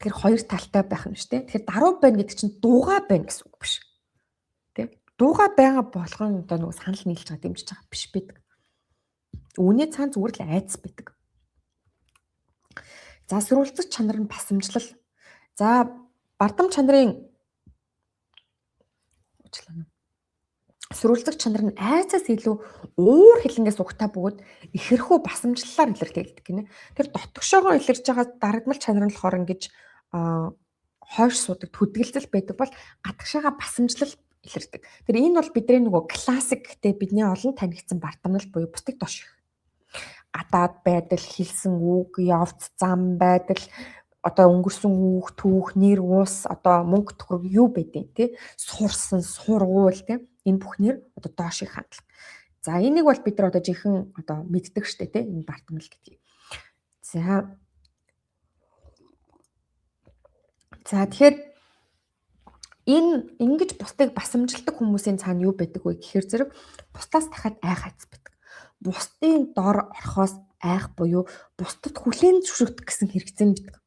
Тэгэхээр хоёр талтай байх нь шүү дээ. Тэгэхээр даруй байна гэдэг чинь дуугаа байна гэсэн үг биш. Тийм. Дуугаа байгаа болгон одоо нөгөө санал нийлж байгаа дэмжиж байгаа биш байдаг. Үүний цаана зүгээр л айдас байдаг. За сөргөлзөх чанар нь басамжлал. За бардам чанарын Сурвалжлах чанар нь айцаас илүү уур хилэнгээс угтаа бөгөөд ихэрхүү басамжлалаар илэрхийлдэг гинэ. Тэр дотгошоогоо илэрж байгаа дарагдмал чанар нь болохоор ингэж хойш суудаг төдгөлзөл байдаг бол гадагшаага басамжлал илэрдэг. Тэр энэ бол бидний нөгөө классик гэдэг бидний олон танигдсан бардамнал буюу бусдыг доош их. Гадаад байдал, хэлсэн үг, явц зам байдал, одоо өнгөрсөн үг, түүх, нэр, уус, одоо мөнгө төгрөг юу байдیں۔ Тэ сурсан, сургуул тэ энэ бүхнээр одоо доош их хандлага. За энийг бол бид нар одоо жинхэнэ одоо мэддэг штэ тэ энэ бардамнал гэдгийг. За тэгэхээр энэ ингэж бусдыг басамжилдаг хүмүүсийн цаана юу байдаг вэ гэхээр зэрэг бусдаас дахиад айх хайц байдаг. Бусдын дор орохоос айх буюу бусдад хүлээн зөвшөөрөх гэсэн хэрэгцээ байдаг.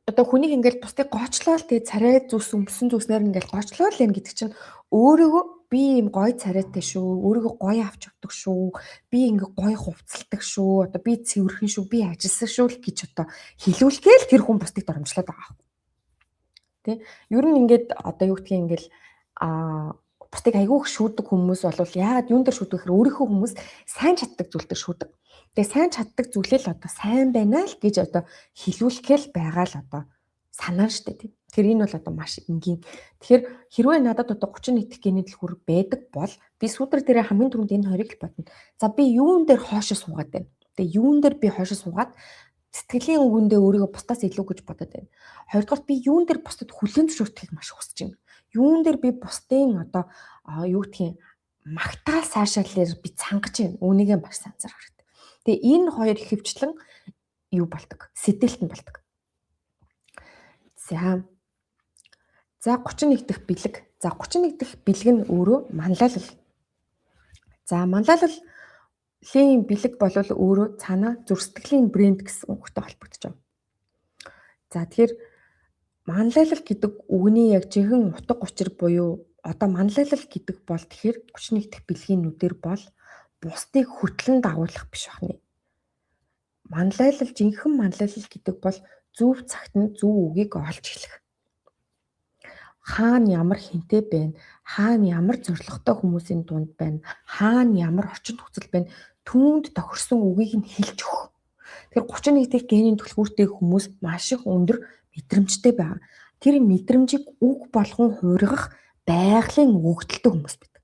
Одоо хүнийг ингээл бусдыг гоочлол тэгээ царай зүс өмсөн зүснээр ингээл гоочлол юм гэдэг чинь өөрийгөө би юм гоё царайтай шүү, өөрийгөө гоё авч явдаг шүү, би ингээ гоё хувцалдаг шүү, одоо би цэвэрхэн шүү, би ажилсан шүү гэж одоо хэлүүлэхээр тэр хүн бусдыг доромжлоод байгаа. Тэ ер нь ингээд одоо юу гэдгийг ингээл бусдыг айгүйх шүүдэг хүмүүс бол яагаад юун дээр шүүдэг гэхээр өөрийнхөө хүмүүс сайн чаддаг зүйл дээр шүүдэг. Тэгээ сайн чаддаг зүйлээ л одоо сайн байна л гэж одоо хэлүүлэхэл байгаа л одоо санаа штэ тийм. Тэр энэ бол одоо маш энгийн. Тэгэхээр хэрвээ надад одоо 31 дэх гений дэлгүүр байдаг бол би сүүдэр дээр хамгийн түрүүнд энэ хоёрыг л бодно. За би юун дээр хоошо суугаад байна. Тэгээ юун дээр би хоошо суугаад сэтгэлийн өвгөндөө өөрийгөө бусдаас илүү гэж бодоод байна. Хоёрдугаар би юун дээр бусдад хүлээн зөвшөөрөхийг маш хүсэж байна. Юун дээр би бусдын одоо юу гэдгийг магтаал сайшаалаар би цангаж байна. Үүнийгээ маш санзар хэрэгтэй. Тэгээ энэ хоёр хөвчлэн юу болдог? Сэтэлтэн болдог. За 31 дахь бэлэг. За 31 дахь бэлэг нь өөрөө манлайлал. За манлайлалын бэлэг бол өөрөө цаана зүрх сэтгэлийн брэнд гэсэн үгтэй холбогдож байна. За тэгэхээр манлайлал гэдэг үгний яг жинхэнэ утга учир буюу одоо манлайлал гэдэг бол тэгэхээр 31 дахь бэлгийн нүдээр бол бусдыг хөтлөн дагуулах биш байна. Жинхэнэ манлайлал гэдэг бол зөв цагт нь зөв үгийг олж хэлэх. Хаана ямар хинтэй байна, хаана ямар зоригтой хүмүүсийн дунд байна, хаана ямар орчинд нөхцөл байна, түүнд тохирсон үгийг нь хэлж өгөх. Тэгэхээр 31 дэх генийн түлхүүртэй хүмүүс маш их өндөр мэдрэмжтэй байгаа. Тэр мэдрэмжийг үг болгон хуургах байгалийн өгдөлтөй хүмүүс байдаг.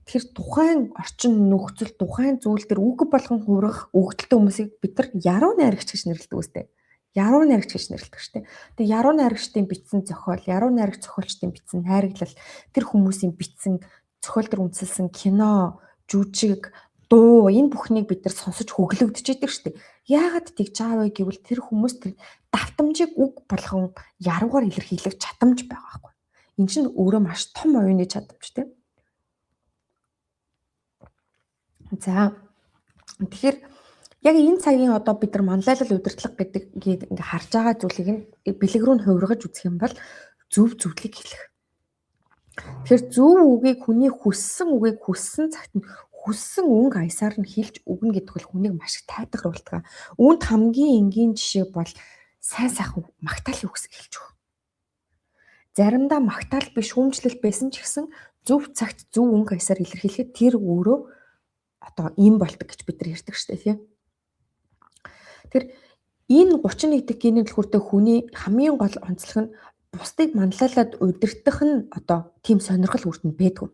Тэгэхээр тухайн орчин нөхцөл, тухайн зүйл дээр үг болгон хуургах өгдөлтөй хүмүүсийг бид нар яруу найрагч гэж нэрлэдэг үстэй. Яруу найрагч гэж нэрлэдэг шүү дээ. Тэгээ яруу найрагчдын бичсэн зохиол, яруу найрагч зохиолчдын бичсэн найраглал, тэр хүмүүсийн бичсэн зохиол төр үндэслэсэн кино, жүжиг, дуу энэ бүхнийг бид нар сонсож хөглөгдөж идэг шүү дээ. Яагаад тэгж байгаа вэ гэвэл тэр хүмүүс тэр давтамжийг үг болгон яруугаар илэрхийлэх чадамж байгаа байхгүй. Энэ чинь өөрөө маш том оюуны чадамж тийм. За тэгэхээр яг энэ цагийн одоо бид нар манлайлал удирдлага гэдэг ингээ харж байгаа зүйлийг нь бэлэг рүү нь хувиргаж үзэх юм бол зөв зөвлөгийг хэлэх. Тэгэхээр зөв үгийг хүний хүссэн үгийг хүссэн цагт нь хүссэн өнгө аясаар нь хэлж өгнө гэдэг бол хүнийг маш их тайтгаруулдаг. Үүнд хамгийн энгийн жишээ бол сайн сайхан магтаалын үгсийг хэлж өгөх. Заримдаа магтаал биш шүүмжлэл байсан ч гэсэн зөв цагт зөв өнгө аясаар илэрхийлэхэд тэр өөрөө одоо юм болдог гэж бид нар ярьдаг шүү дээ тийм. Тэр энэ 31 дэх генийн дэлгүүртэй хүний хамгийн гол онцлог нь бусдыг манлайлаад удирдах нь одоо тийм сонирхол үрдэнд байдгүй.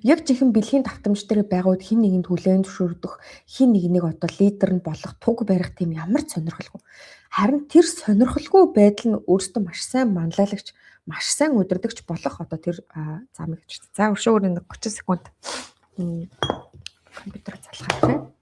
Яг жинхэнэ бэлгийн давтамж дээр байгаа үед хин нэгэнд хүлээн зөвшөөрөх, хин нэгнийг одоо лидер нь болох, туг барих тийм ямар сонирхолгүй. Харин тэр сонирхолгүй байдал нь өөртөө маш сайн манлайлагч, маш сайн удирдагч болох одоо тэр замыг гэж. За өршөөр 30 секунд компьютер залхах тийм.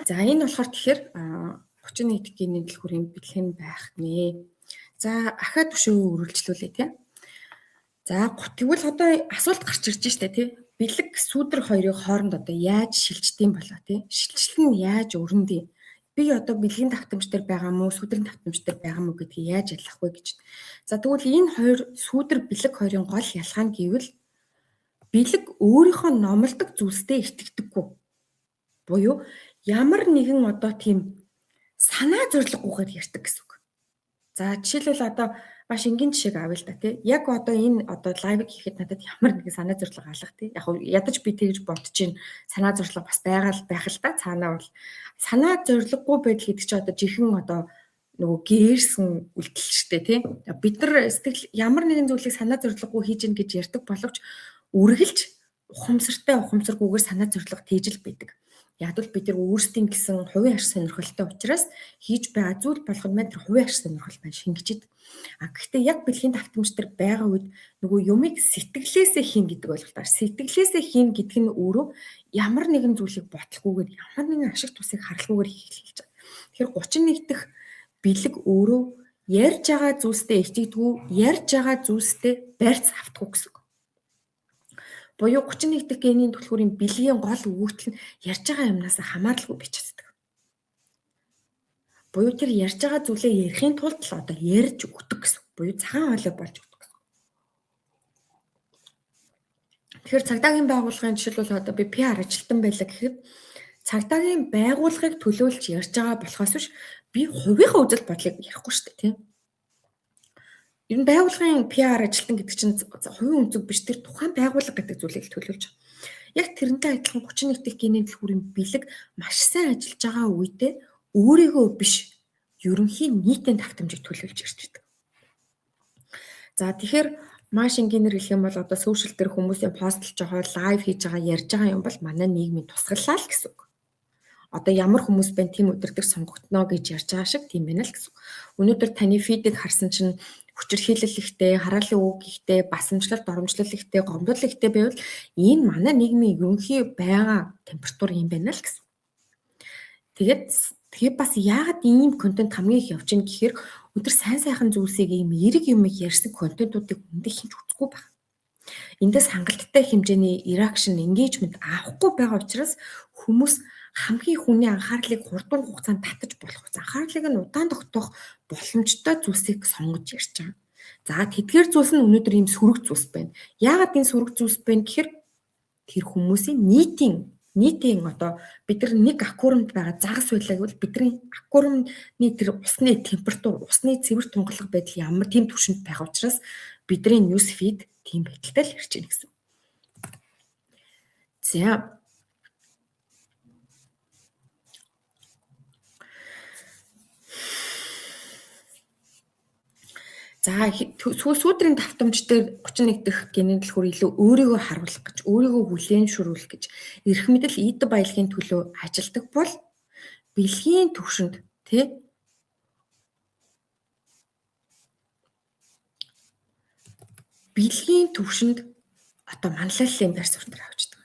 За энэ болохоор тэгэхээр 31 дэх генийн дэлгүүрийн бэлхэн байх нэ. За ахаад төшөө үргэлжлүүлээ тийм. За тэгвэл одоо асуулт гарч ирж штэ тий. бэлэг сүүдэр хоёрын хооронд одоо яаж шилждэм болоо тий? Шилжилт нь яаж өрнөдөө? Би одоо бэлгийн давтамж дээр байгаа мó, сүүдрийн давтамж дээр байгаа мó гэдгийг яаж ялах вэ гэж. За тэгвэл энэ хоёр сүүдэр бэлэг хоёрын гол ялгаа нь гэвэл бэлэг өөрийнхөө номлодог зүйлстэй итгэдэггүй. Буюу ямар нэгэн одоо тийм санаа зориггүйгээр ярьдаг гэсэн үг. За жишээлбэл одоо маш энгийн жишээг авъя л да тий. Яг одоо энэ одоо лайв хийхэд надад ямар нэгэн санаа зориг алга тий. Яг ядаж би тэгж бодож чинь санаа зориг бас байх л да. Цаанаа бол санаа зориггүй байдал гэдэг чинь одоо жихэн одоо нөгөө гээрсэн үйлдэл шүү дээ тий. Бид нар сэтгэл ямар нэгэн зүйлийг санаа зориггүй хийж гин гэж ярьдаг боловч үргэлж ухамсаргүйгээр санаа зориг тэгж л байдаг. Яг л бид нар өөрсдийн гэсэн хувийн аж сонирхолтой учраас хийж байгаа зүйл болгоно маань тэр хувийн аж сонирхол маань шингэжид. Гэхдээ яг бэлгийн давтамж дээр байгаа үед нөгөө юмыг сэтгэлээсээ хийн гэдэг ойлголтоор сэтгэлээсээ хийн гэдэг нь өөрөө ямар нэгэн зүйлийг бодлохгүйгээр ямар нэгэн ашиг тусыг харалгүйгээр хийх хэлж байгаа. Тэгэхээр 31 дахь бэлэг өөрөө ярьж байгаа зүйлстэй итгэдэггүй, ярьж байгаа зүйлстэй барьц автахгүй гэсэн. Буюу 31 дахь генийн түлхүүрийн бэлгийн гол өгөгдөл нь ярьж байгаа юмнаас хамааралгүй байж чаддаг. Буюу тэр ярьж байгаа зүйлээ ярихын тулд л одоо ярьж өгдөг гэсэн. Буюу цагаан хоолой болж өгдөг гэсэн. Тэгэхээр цагдаагийн байгууллагын жишээлбэл одоо би PR ажилтан байлаа гэхэд цагдаагийн байгууллагыг төлөөлж ярьж байгаа болохоос биш би хувийнхаа үзэл бодлыг ярихгүй шүү дээ тийм. Ер нь байгууллагын PR ажилтан гэдэг чинь хувийн үнцэг биш тэр тухайн байгууллага гэдэг зүйлийг төлөвлөж байгаа. Яг тэрнтэй адилхан 31 дахь генийн түлхүүрийн бэлэг маш сайн ажиллаж байгаа үедээ өөрийгөө биш ерөнхий нийтийн давтамжийг төлөвлөж ирж байдаг. За тэгэхээр маш энгийнээр хэлэх юм бол одоо сошиал дээр хүмүүсийн постлж байгаа, лайв хийж байгаа, ярьж байгаа юм бол манай нийгмийн тусгалаа л гэсэн үг. Одоо ямар хүмүүс байна тийм өдөртөг сонгогдно гэж ярьж байгаа шиг тийм байна л гэсэн. Өнөөдөр таны фидийг харсан чинь хүчирхийлэл ихтэй, хараалын үг ихтэй, басамжлалт, доромжлол ихтэй, гомдол ихтэй байвал энэ манай нийгмийн ерөнхий байгаа температур юм байна л гэсэн. Тэгээд бас яагаад ийм контент хамгийн их явж ийн гэхээр өдөр сайн сайхан зүйлсийг ийм эрэг юм ярьсан контентуудыг үндэ хинч үзэхгүй байна. Эндээс хангалттай хэмжээний reaction, engagement авахгүй байгаа учраас хүмүүс хамгийн хүний анхаарлыг хурдан хугацаанд татаж болох үс анхаарлыг нь удаан тогтоох боломжтой зүйлсийг сонгож ярьж байгаа. За тэдгээр зүйлс нь өнөөдөр ийм сөрөг зүйлс байна. Яагаад энэ сөрөг зүйлс байна гэхээр тэр хүмүүсийн нийтийн одоо бид нар нэг аквариумд байгаа загас байлаа гэвэл бидний аквариумны тэр усны температур, усны цэвэр тунгалаг байдал ямар тийм түвшинд байгаа учраас бидний news feed тийм байдалтай л ирж байна гэсэн. За сүүдрийн давтамж дээр 31 дахь генийн түлхүүр илүү өөрийгөө харуулах гэж, өөрийгөө хүлээмжшүүлүүлэх гэж эрх мэдэл эд баялагын төлөө ажилдаг бол бэлгийн төвшөнд тий бэлгийн төвшөнд одоо манлайллын байр суурь дээр авчдаг.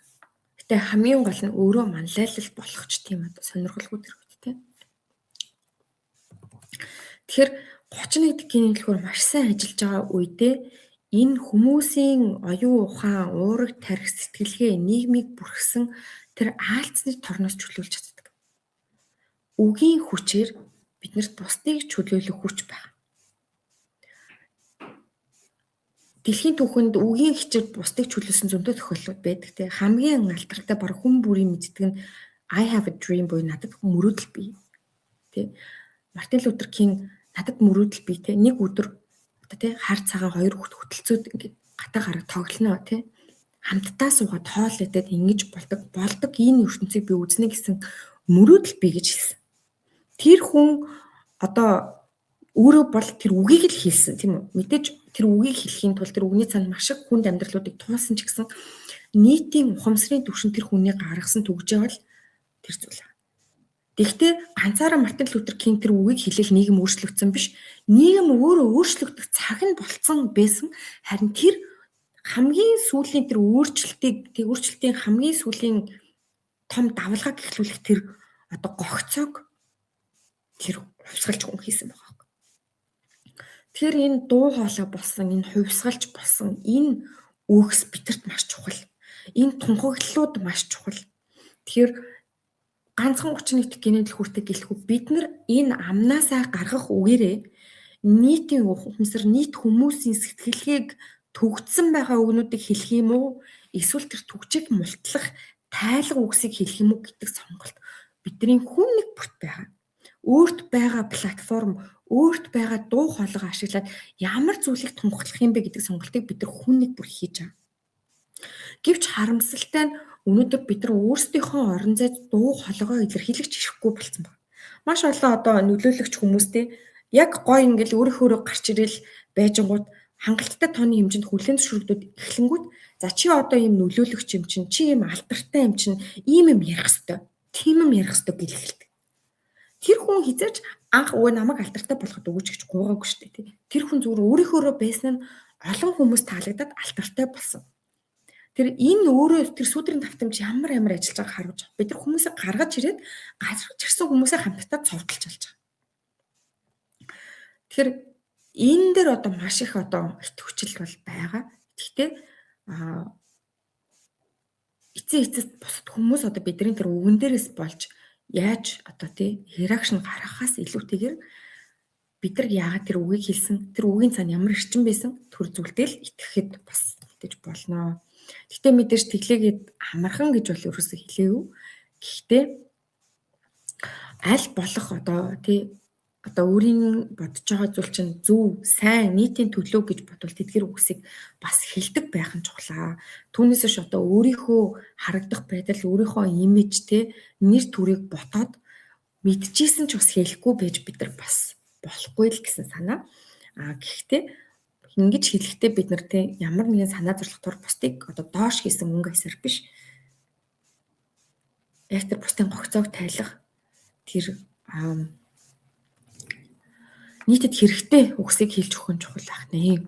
Гэтэ хамгийн гол нь өөрөө манлайлал болох ч тийм одоо сонирхолгүй тэр үед тий. Тэгэхээр 31 дахь генийн түлхүүр маш сайн ажиллаж байгаа үедээ энэ хүмүүсийн оюун ухаан, уурэг тарих сэтгэлгээ, нийгмийг бүрхсэн тэр аалзны торноос чөлөөлж чаддаг. Үгийн хүчээр биднэрт бусдыг чөлөөлөх хүч байна. Дэлхийн түүхэнд үгийн хичээр бусдыг чөлөөлсөн зөндөө тохиолдол байдаг те. Хамгийн алдартай баг хүн бүрийн мэддэг нь I have a dream буюу надад мөрөөдөл бий. Тэ. Мартин Лютер Кинг надад мөрөөдөл бий те. Нэг өдөр одоо те хар цагаан хоёр хүүхэд хөтөлцөөд ингээд гатаа гараг тоглоно те. Хамтдаа суугаад хоол идээд ингэж болдог энэ ертөнцийг би үзнэ гэсэн мөрөөдөл бий гэж хэлсэн. Тэр хүн одоо өөрөө бол тэр үгийг л хэлсэн тийм үү? Мэдээж тэр үгийг хэлхийн тулд тэр үгний цаана маш их хүнд амьдралуудыг туулсан ч гэсэн нийтийн ухамсарын түвшин тэр хүний гаргасан түгжээ бол тэр зүйл. Гэхдээ ганцаараа Мартин Лютер Кинг тэр үгийг хэлэл нийгэм өөрчлөгдсөн биш. Нийгэм өөрөө өөрчлөгдөх цаг нь болцсон байсан. Харин тэр хамгийн сүүлийн тэр өөрчлөлтийн хамгийн сүүлийн том давалгааг эхлүүлэх тэр одоо гогцоог тэр хувьсгалж хүн хийсэн байгаа. Тэгэхээр энэ дуу хоолой болсон, энэ хувьсгалж болсон энэ үгс бидэрт маш чухал. Энэ тунхаглалууд маш чухал. Тэгэхээр ганцхан 31 дэх генийн түлхүүртэй гэлэхгүй бид нар энэ амнаасаа гаргах үгээрээ нийтийн ухамсар, нийт хүмүүсийн сэтгэлгээг төгссөн байгаа үгнүүдийг хэлэх юм уу? Эсвэл тэр түгжиг мултлах тайлга үгсийг хэлэх юм уу гэдэг сонголт бидний хүн нэг бүрт байгаа. Өөрт байгаа платформ, өөрт байгаа дуу хоолойгоо ашиглаад ямар зүйлийг тунхаглах юм бэ гэдэг сонголтыг бид нар хүн нэг бүр хийж байгаа. Гэвч харамсалтай нь өнөөдөр бид нар өөрсдийнхөө орон зайд дуу хоолойгоо илэрхийлж ирэхгүй болсон байна. Маш олон одоо нөлөөлөгч хүмүүстэй яг гой ингээл өөрийнхөө гарч ирэл байжгууд хангалттай тооны хэмжээнд хүлээн зөвшөөрөгдөд эхлэнгүүт за чи одоо ийм нөлөөлөгч юм чинь чи ийм алдартай юм чинь ийм юм ярих хэвээр тийм юм ярих хэвээр гэлэлдэг. Тэр хүн хизээч анх өвөө намайг алдартай болгоход өгөөч гэж гуугаагүй шүү дээ тий. Тэр хүн зүгээр өөрийнхөө байсан нь олон хүмүүс таалагдаад алдартай болсон. Тэр энэ өөрөө тэр сүдрийн давтамж ямар ажиллаж байгааг харуулж байгаа. Бид нар хүмүүсийг гаргаж ирээд газарч ирсэн хүмүүсээ хамтдаа цовдлж алж байгаа. Тэгэхээр энэ дээр одоо маш их одоо итгэвчл бол байгаа. Гэхдээ эцээ эцэст бусад хүмүүс одоо бидний тэр үгэн дээрээс болж яаж одоо тий иерархи нь гаргахаас илүүтэйгээр бид нар яагаад тэр үгийг хэлсэн, тэр үгийн цаана ямар эрчим байсан төр зүйлдээ л итгэхэд бас гэж болно. Гэхдээ мэдээж тэглээгээд амархан гэж бол ерөөсөө хэлээгүй. Гэхдээ аль болох одоо тий одоо өөрийн бодож байгаа зүйл чинь зөв, сайн, нийтийн төлөө гэж бодвол тэдгэр үгсийг бас хэлдэг байх нь чухлаа. Түүнээс ш одоо өөрийнхөө харагдах байдал, өөрийнхөө имиж те нэр төрийг ботоод мэдчихсэн ч бас хэлэхгүй байж бид нар бас болохгүй л гэсэн санаа. Гэхдээ ингэж хэлэхдээ бид нар те ямар нэгэн санаа зорилготоор бусдыг одоо доош хийсэн өнгө эсрэг биш. Яг тэр бусдын гогцоог тайлах тэр нийтэд хэрэгтэй үгсийг хэлж өгөх нь чухал байх нэ.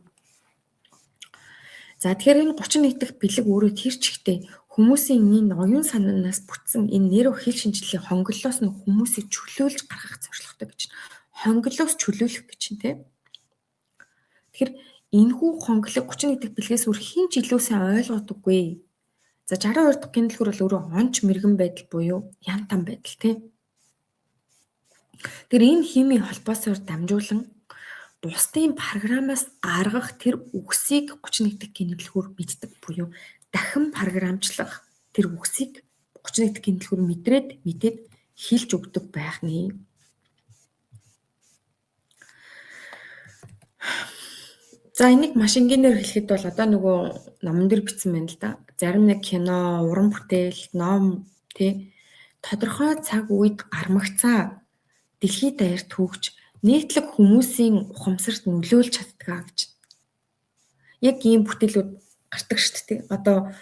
За тэгэхээр энэ 31 дахь бэлэг өөрөө тэр чигтээ хүмүүсийн энэ оюун санаанаас бүтсэн энэ нейро хэл шинжилгээний хонголоос нь хүмүүсийг чөлөөлж гаргах зорилготой гэж. Хонголоос чөлөөлөх гэж тийм. Тэгэхээр энэхүү хонголог 31 дахь бэлгээс өөр хин ч илүү сайн ойлгодоггүй. За 62 дахь гинэлхөр бол өөрөө онч мэрэгэн байдал буюу ян там байдал тийм. Тэр энэ химийн холбоосоор дамжуулан бусдын програмаас гаргах тэр үгсийг 31 дахь гинэлхөр мэддэг буюу дахин програмчлах тэр үгсийг 31 дахь гинэлхөр мэдээд хэлж өгдөг байх нэ. За энийг маш энгийнээр хэлэхэд бол одоо нөгөө номон дээр бичсэн байна л да. Зарим нэг кино, уран бүтээл, ном тий тодорхой цаг үед гармагцаа дэлхийд даяар түүгч нийтлэг хүмүүсийн ухамсарт нөлөөлж чаддгаа гэж. Яг ийм бүтээлүүд гардаг шүү дээ. Одоо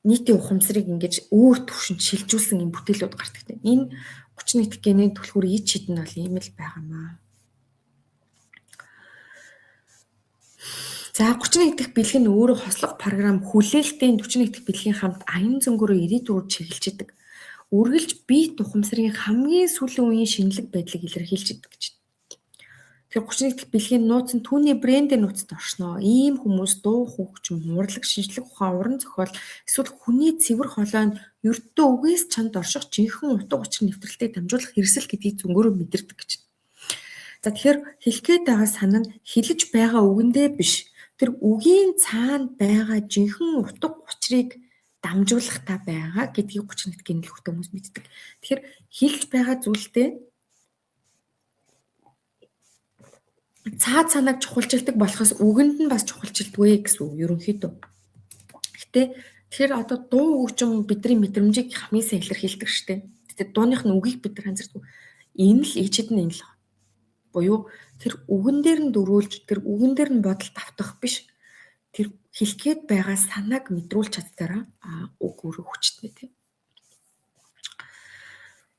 нийтийн ухамсарыг ингэж өөр төвшөнд шилжүүлсэн ийм бүтээлүүд гардаг. Энэ 31 дахь генийн түлхүүр ид шид нь бол ийм л байгаамаа. За 31 дахь бэлэг нь өөрөө хослох програм хүлээлтийн 41 дахь бэлгийн хамт аян зөнгөөрөө ирээдүрөөр чиглэж идэг. Үргэлж бие тухамсрын хамгийн сүүлийн үеийн шинэлэг байдлыг илэрхийлж идэг гэж. Тэгэхээр 31 дахь бэлгийн нууц нь түүний брэндийн нууцад оршноо. Ийм хүмүүс дуу хөгжим, урлаг, шинжлэх ухаан, уран зохиол эсвэл хүний цэвэр хоолой нь ердөө үгээс чанд орших жинхэнэ утга учир нэвтрэлтийг дамжуулах хэрэгсэл гэдгийг зөнгөөрөө мэдэрдэг гэж. За тэгэхээр хэлэх гээд байгаа санаа нь хэлж байгаа үгэндээ биш. Тэр үгийн цаана байгаа жинхэнэ утга учирыг дамжуулах та байгаа гэдгийг 31 гинэлхүүртэй хүмүүс мэддэг. Тэгэхээр хэлж байгаа зүйлдээ цаад санааг чухалчилдаг болохоос үгэнд нь бас чухалчилдгүй гэсэн үг ерөнхийдөө. Тэгэхээр одоо дуу хөгжим бидний мэдрэмжийг хамгийн сайн илэрхийлдэг штеп. Тэгтээ дууных нь үгийг бид нар анзаардаг. Энэ л ичэд нь энэ л. Буюу тэр үгэн дээр нь дөрүүлж тэр үгэн дээр нь бодолд автах биш. Тэр хэлгээд байгаа санааг мэдрүүлж чаддаараа үг өөрөө хүчтэй тийм.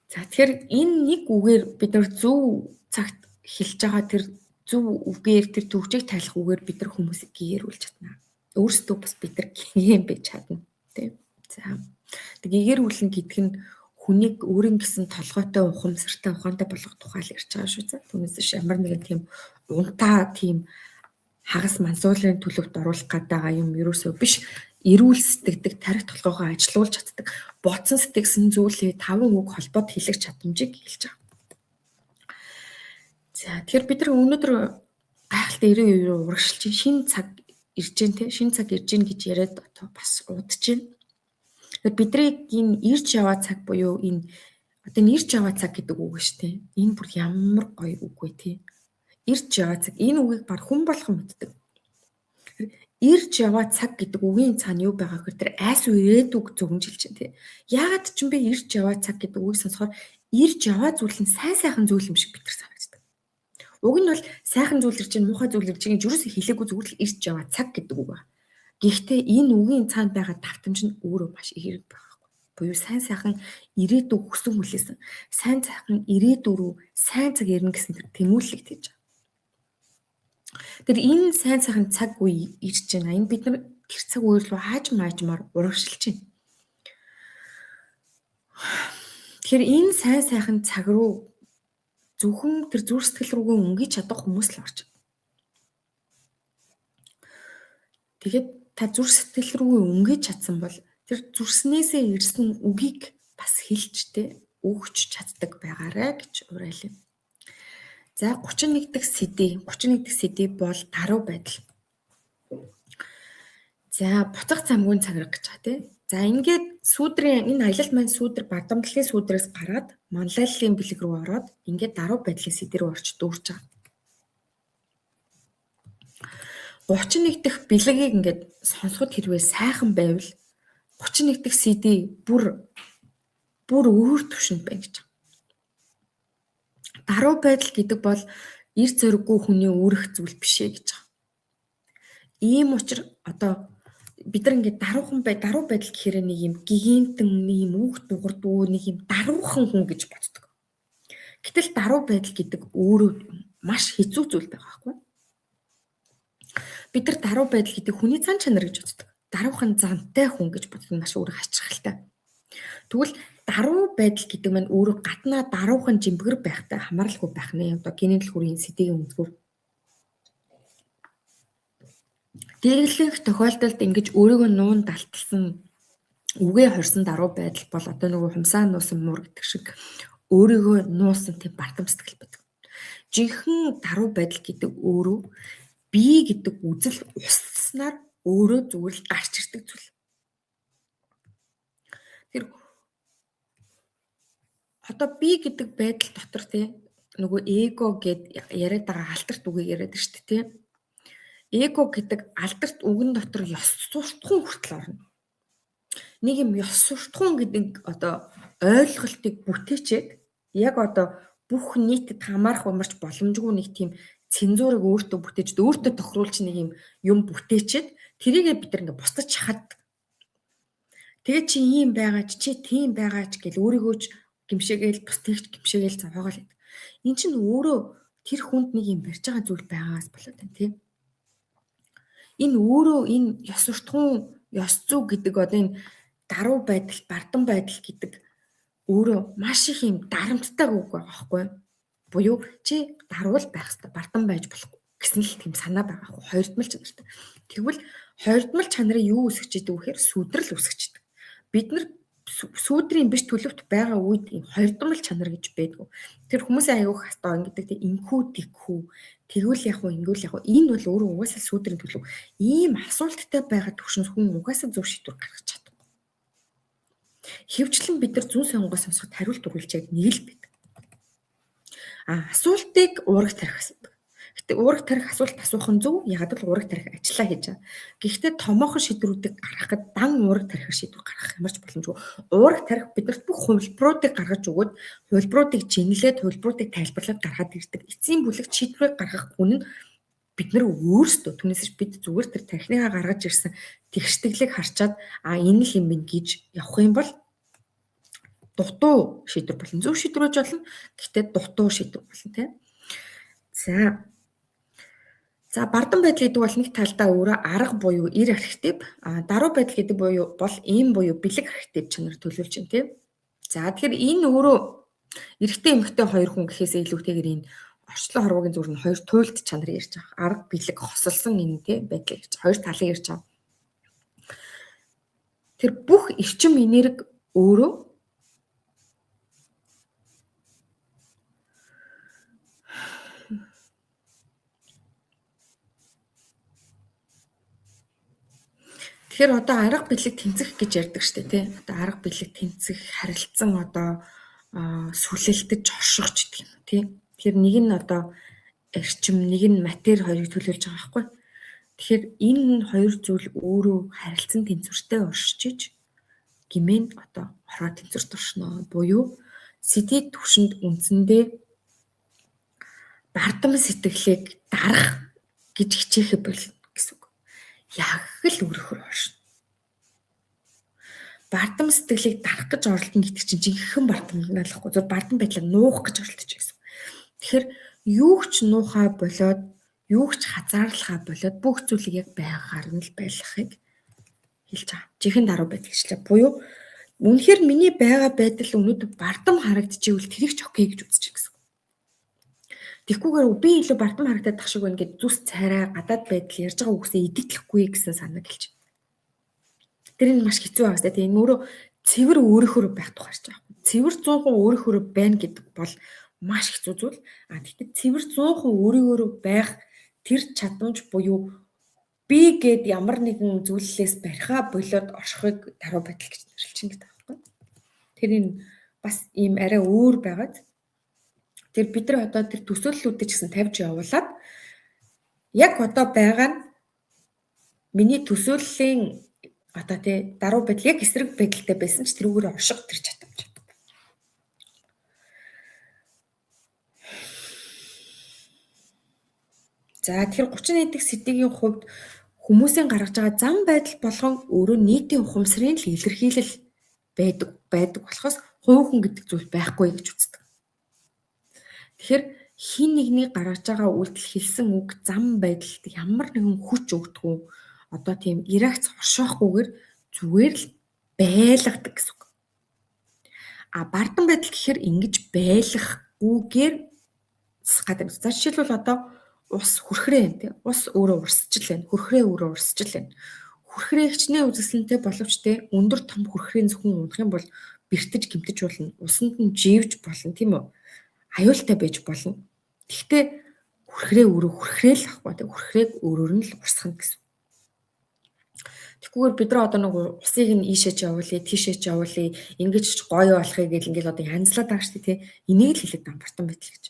За тэгэхээр энэ нэг үгээр бид нар зөв цагт хэлж байгаа тэр зөв үгээр тэр төвчийг тайлах үгээр бид нар хүмүүсийг гээрүүлж чадна. Өөрсдөө бас бид нар гин байж чадна тийм. За гээрүүлнэ гэдэг нь хүнийг өөрийн гэсэн толгойтой ухамсартай ухаантай болгох тухай л ярьж байгаа шүү дээ. Түүнээс ямар нэгэн тийм унтаа тийм хагас мансуулын төлөвт оруулах гэдэг юм ерөөсөө биш. эрүүл сэтгэдэг, тарих толгоогоо ажилуулж чаддаг, бодсон сэтгэсэн зүйлээ 5 үг холбоод хэлэх чадамжийг хэлж байгаа. За тэгэхээр бид нар өнөөдөр гайхалтай 90 руу урагшилж шинэ цаг ирж гэн те шинэ цаг ирж гэн гэж яриад бас удаж байна. Тэгэхээр бидний энэ ирж яваа цаг буюу энэ одоо энэ ирж яваа цаг гэдэг үг шүү дээ. Энэ бүр ямар гоё үг вэ те. Ирж яваа цаг энэ үгийг баг хүн болгон мэддэг. Ирж яваа цаг гэдэг үгийн цаана юу байгаа гэхээр тэр айс ирээдүг зөвөмжилж байна те. Яагаад ч юм бэ ирж яваа цаг гэдэг үгийг сонсохоор ирж яваа зүйл нь сайн сайхан зүйл юм шиг бид нар санагддаг. Уг нь бол сайхан зүйл ирж байна, муухай зүйл ирж байгааг юусэн хэлээгүй зүгээр л ирж яваа цаг гэдэг үг байна. Гэхдээ энэ үгийн цаана байгаа давтамж нь өөрөө маш их байгаа. Буюу сайн сайхан ирээдүг хүсэн хүлээсэн. Сайн сайхан ирээдүг рүү сайн цаг ирнэ гэсэн тэр тэмүүлэлт хийж байгаа. Тэр энэ сайн сайхан цаг үе ирж байна. Энэ бид нар тэр цаг үе рүү хаажмаар урагшилж байна. Тэгэхээр энэ сайн сайхан цаг руу зөвхөн тэр зүрх сэтгэл рүүгээ өнгөж чадах хүмүүс л орж байна. Тэгээд та зүрх сэтгэл рүүгээ өнгөж чадсан бол тэр зүрснээсээ ирсэн үгийг бас хэлжтэй өгч чаддаг байгаарэ гэж уриалъя. За 31 дахь сэдв бол даруй байдал. За буцах замгүй цаграг гэж байгаа тийм. За ингээд сүүдрийн энэ аялалт маань сүүдэр бардамтлалын сүүдрээс гараад манлайллын бэлэг рүү ороод ингээд даруй байдлын сэдв рүү орч дүүрч байгаа. 31 дахь бэлэгийг ингээд сонсоход хэрвээ сайхан байвал 31 дахь сэдв бүр өөр төвшөнд байна гэж. Даруй байдал гэдэг бол эр зориггүй хүний үүрэх зүйл биш ээ гэж байгаа. Ийм учраас одоо бид нар ингээд даруй байдал гэхээр нэг юм гигантэн, нэг юм үүх дуурдуу, нэг юм даруухан хүн гэж боддог. Гэтэл даруй байдал гэдэг өөрөө маш хэцүү зүйл байгаа байхгүй. Бид нар даруй байдал гэдэг хүний цан чанар гэж боддог. Даруухан зантай хүн гэж боддог нь маш өөр хачирхалтай. Тэгвэл даруй байдал гэдэг маань өөрөө гаднаа даруухан жимбгэр байхтай хамааралгүй байх нэ. Одоо генийн дэлгүүрийн сэдвийн үндсгүүр. Дээрлэх тохиолдолд ингэж өөрийгөө нуун далталсан үгээ хорсон даруй байдал бол одоо нөгөө хумсаа нуусан муур гэдэг шиг өөрийгөө нуусан тийм бардам сэтгэл байдаг. Жинхэнэ даруй байдал гэдэг өөрөө би гэдэг үзэл устснаар өөрөө зүгээр л гарч ирдэг зүйл. Тэр одоо би гэдэг байдал дотор тийм нөгөө эго гэд яриад байгаа алдарт үгийг яриад шүү дээ тийм. Эго гэдэг алдарт үгэн дотор ёс суртахуун хүртэл орно. Нэг юм ёс суртахуун гэдэг одоо ойлголтыг бүтээчээд яг одоо бүх нийтэд хамаарах умарч боломжгүй нэг тийм цензурыг өөртөө бүтээж өөртөө тохируулж нэг юм бүтээчээд тэрийгээ бид нар ингээ бусдад шахаад. Тэгээ чи ийм байгаа чи тийм байгаа ч гэл өөрийгөө ч гимшээгээл бусдыг гимшээгээл зовоогоо л. Эн чинь өөрөө тэр хүнд нэг юм барьж байгаа зүйл байгаас болоод байна тийм. Энэ өөрөө энэ ёс суртахуун, ёс зүй гэдэг одоо энэ даруй байдал, бардам байдал гэдэг өөрөө маш их юм дарамттай үг байгаа байхгүй. Буюу чи даруул байх хэрэгтэй, бардам байж болохгүй гэсэн л тийм санаа байгаа байхгүй. Хоёрдмал чанартай. Тэгвэл хоёрдмал чанарын юу үсгэж идэг вэ гэхээр сүдрэл үсгэж идэг. Бид нар сүүдрийн биш төлөвт байгаа үед ийм хоёрдмал чанар гэж байдгүй. Тэр хүмүүсийн аягүй хастаа ингэдэг тийм инхүү тэгхүү тэгвэл яг уу ингэвэл яг уу энэ бол өөрөө угаасаа сүүдрийн төлөв. Ийм асуулттай байгаа төвшинс хүн угаасаа зөв шийдвэр гаргаж чадахгүй. Хэвчлэн бид нар зүүн сонгоо сонсоход хариулт өгүүлж яг нэг л байдаг. Асуултыг уурах тарих асуудаг. Гэтэ уурах тарих асуулт асуух нь зөв. Ягаад гэвэл уурах тарих ажиллаа хийж байгаа. Гэхдээ томоохон шийдвэрүүдийг гаргахад дан уурах тарих шийдвэр гаргах ямарч боломжгүй. Уурах тарих бидэрт бүх хувилбаруудыг гаргаж өгөөд хувилбаруудыг жинглээд хувилбаруудыг тайлбарлаад гаргаад ирдэг. Эцсийн бүлэгт шийдвэрийг гаргах хүн нь бид нар өөрсдөө түүнээс бид зүгээр тэр тархиныхаа гаргаж ирсэн тэгштэглийг харчаад энэ л юм бин гэж явах юм бол дутуу шийдвэр болно. Зөв шийдвэр болж болно. Гэхдээ дутуу шийдвэр болно тийм. За бардам байдал гэдэг бол нэг талдаа өөрөө арга буюу эр архетип, даруй байдал гэдэг бол ийм буюу бэлэг архетип чанар төлөвлөж байна тийм. За тэгэхээр энэ өөрөө эрэгтэй эмэгтэй хоёр хүн гэхээсээ илүүтэйгээр энэ орчлон хорвоогийн зүрх нь хоёр туйлд чанар ярьж байгаа. Арга бэлэг хосолсон энэ тийм байдлыг ярьж хоёр талыг ярьж байгаа. Тэр бүх эрчим энерги өөрөө тэгэхээр одоо арга бэлэг тэнцэх гэж ярьдаг штэ тий. Одоо арга бэлэг тэнцэх, харилцан одоо сүлэлтэж оршихч гэдэг юм тий. Тэгэхээр нэг нь одоо эрчим, нэг нь матери хоёрыг төлөөлж байгаа байхгүй. Тэгэхээр энэ хоёр зүйл өөрөө харилцан тэнцвэртэй оршиж гэмээн одоо ороо тэнцвэрт оршно. Буюу сэдвийн түвшинд үндсэндээ бардам сэтгэлийг дарах гэж хичээхэ болно гэсэн үг. Яг л өөрөөр оршно. Бардам сэтгэлийг дарах гэж оролдоно гэдэг чинь жинхэнэ бардам налахгүй. Зөв бардам байдлаа нуух гэж оролдож гэсэн. Тэгэхээр юу ч нуухай болоод юу ч хазаарлахаа болоод бүх зүйлийг яг байгаагаар нь л байлгахыг хэлж байгаа. Жинхэнэ даруй байдал гэжлээ. Буюу үнэхээр миний байгаа байдал өнөөдөр бардам харагдчихвэл тэрийг ч окей гэж үзчих гэсэн. Тэгэхгүйгээр би илүү бардам харагдаад тах шиг байна гэд зүс царай гадаад байдал ярьж байгаа үгсээ идэвхлэхгүй гэсэн санааг хэлж. Тэр нь маш хэцүү байгаас тийм өөрөө цэвэр өөрийнхөө байх тухайч байгаа. Цэвэр 100% өөрийнхөө байна гэдэг бол маш хэцүү зүйл. Тэгэхдээ цэвэр 100% өөрийнхөө байх тэр чадамж буюу би гэд ямар нэгэн зүйлээс барихаа болоод оршихыг даруй байдал гэж нэрлэж байна гэдэг байхгүй. Тэр энэ бас ийм арай өөр байгаад тэр бид нар одоо тэр төсөөллүүдийг гэсэн тавьж явуулаад яг одоо байгаа нь миний төсөөллийн одоо тий даруй байдал яг эсрэг байдалтай байсан ч тэрүүгээр орших тэр чадамж. За тэгэхээр 31 дэх сэдвийн хувьд хүмүүсийн гаргаж байгаа зам байдал болгон өөрөө нийтийн ухамсарын л илэрхийлэл байдаг болохоос хувь хүн гэдэг зүйл байхгүй гэж үздэг. Тэгэхээр хин нэгний гаргаж байгаа үйлдэл хэлсэн үг зам байдалд ямар нэгэн хүч өгдөггүй одоо тийм реакц оршихгүйгээр зүгээр л байлгадаг гэсэн үг. Бардам байдал гэхээр ингэж байлгахгүйгээр гадаг. За жишээлбэл одоо ус хүрхрээ юм тий. Ус өөрөө урсчил байна. Хүрхрээ өөрөө урсчил байна. Хүрхрээ хичнээн үзэсгэлэнтэй боловч тий өндөр том хүрхрийн зөвхөн унах юм бол бэртэж гимтэж болно. Усанд нь живж болно тийм үү? Аюултай байж болно. Гэхдээ хүрхрээ өөрөө хүрхрээ л ахгүй тий. Хүрхрээг өөрөөр нь л урсгана гэсэн. Тэгвгээр бид нар одоо нэг усыг нь ийшээж явуулъя, тийшээж явуулъя, ингэж гоё болохыг гэл ингээл одоо янзлаад байгаа шүү дээ тий. Энийг л хэлээд байгаа бардам байдал гэж.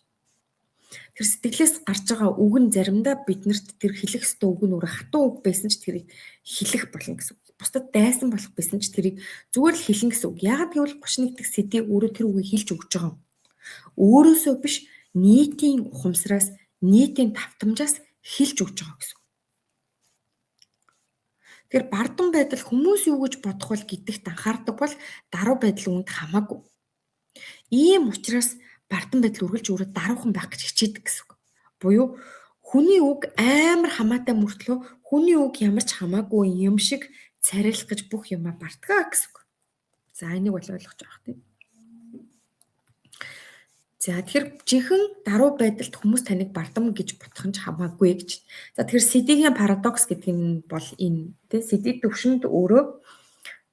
Тэр сэтгэлээс гарч байгаа үг нь заримдаа биднэрт тэр хэлэх ёстой үг нь өөр хатуу үг байсан ч тэрийг хэлэх болно гэсэн үг. Бусдад дайсан болох байсан ч тэрийг зүгээр л хэлнэ гэсэн үг. Яагаад гэвэл 31 дэх сэдвийг өөрөө тэр үгийг хэлж өгч байгаа юм. Өөрөөсөө биш нийтийн ухамсараас, нийтийн давтамжаас хэлж өгч байгаа гэсэн. Тэгэхээр бардам байдал хүмүүс юу гэж бодох вэ гэдэгт анхаардаг бол даруй байдал үүнд хамаагүй. Ийм учраас бардам байдал үргэлж өөрөө даруухан байх гэж хичээдэг гэсэн үг. Буюу хүний үг амар хамаатай мөртлөө хүний үг ямар ч хамаагүй юм шиг царайлах гэж бүх юмаа бардгаа гэсэн үг. За энийг бол ойлгож байгаа тийм. За тэгэхээр жинхэнэ даруй байдалд хүмүүс таныг бардам гэж бодох нь ч хамаагүй гэж. За тэгэхээр сэдвийн парадокс гэдэг нь бол энэ тийм сэдвийн төвшөнд өөрөө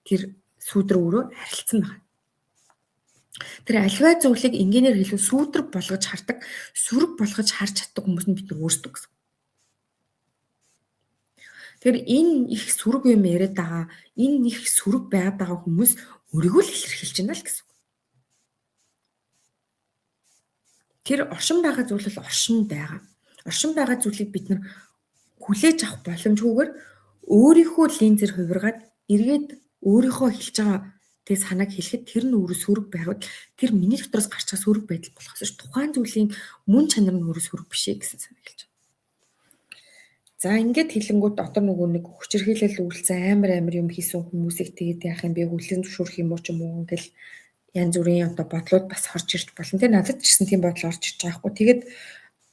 тэр сүүдэр өөрөө харилцсан байна. Тэр альва зүйлийг энгийнээр хэлвэл сүүдэр болгож хардаг, сүрэг болгож харж чаддаг хүмүүс нь бид нар өөрсдөө гэсэн. Тэгэхээр энэ их сүрэг юм яриад байгаа, энэ их сүрэг байгаад байгаа хүмүүс өөрийгөө л илэрхийлж байна л гэсэн. Тэр оршин байгаа зүйл бол оршин байгаа. Оршин байгаа зүйлийг бид нар хүлээж авах боломжгүйгээр өөрийнхөө линзээр хувиргаад эргээд өөрийнхөө хэлж байгаа тэг санааг хэлэхэд тэр нь өөрөө сүрэг байгаад тэр миний дотроос гарч байгаа сүрэг байдал болохоос тухайн зүйлийн мөн чанар нь өөрөө сүрэг биш ээ гэсэн санааг хэлж байгаа. За ингээд хэлэнгүүт одоо нөгөө нэг хүчирхийлэл үйлцэн амар юм хийсэн хүмүүсийг тэгээд яах юм бэ хүлэн зөвшөөрөх юм уу ч юм уу ингээл янз бүрийн одоо бодлууд бас орж ирж болно. Тэгээ надад ч гэсэн тийм бодол орж ирж байгаа хгүй. Тэгээд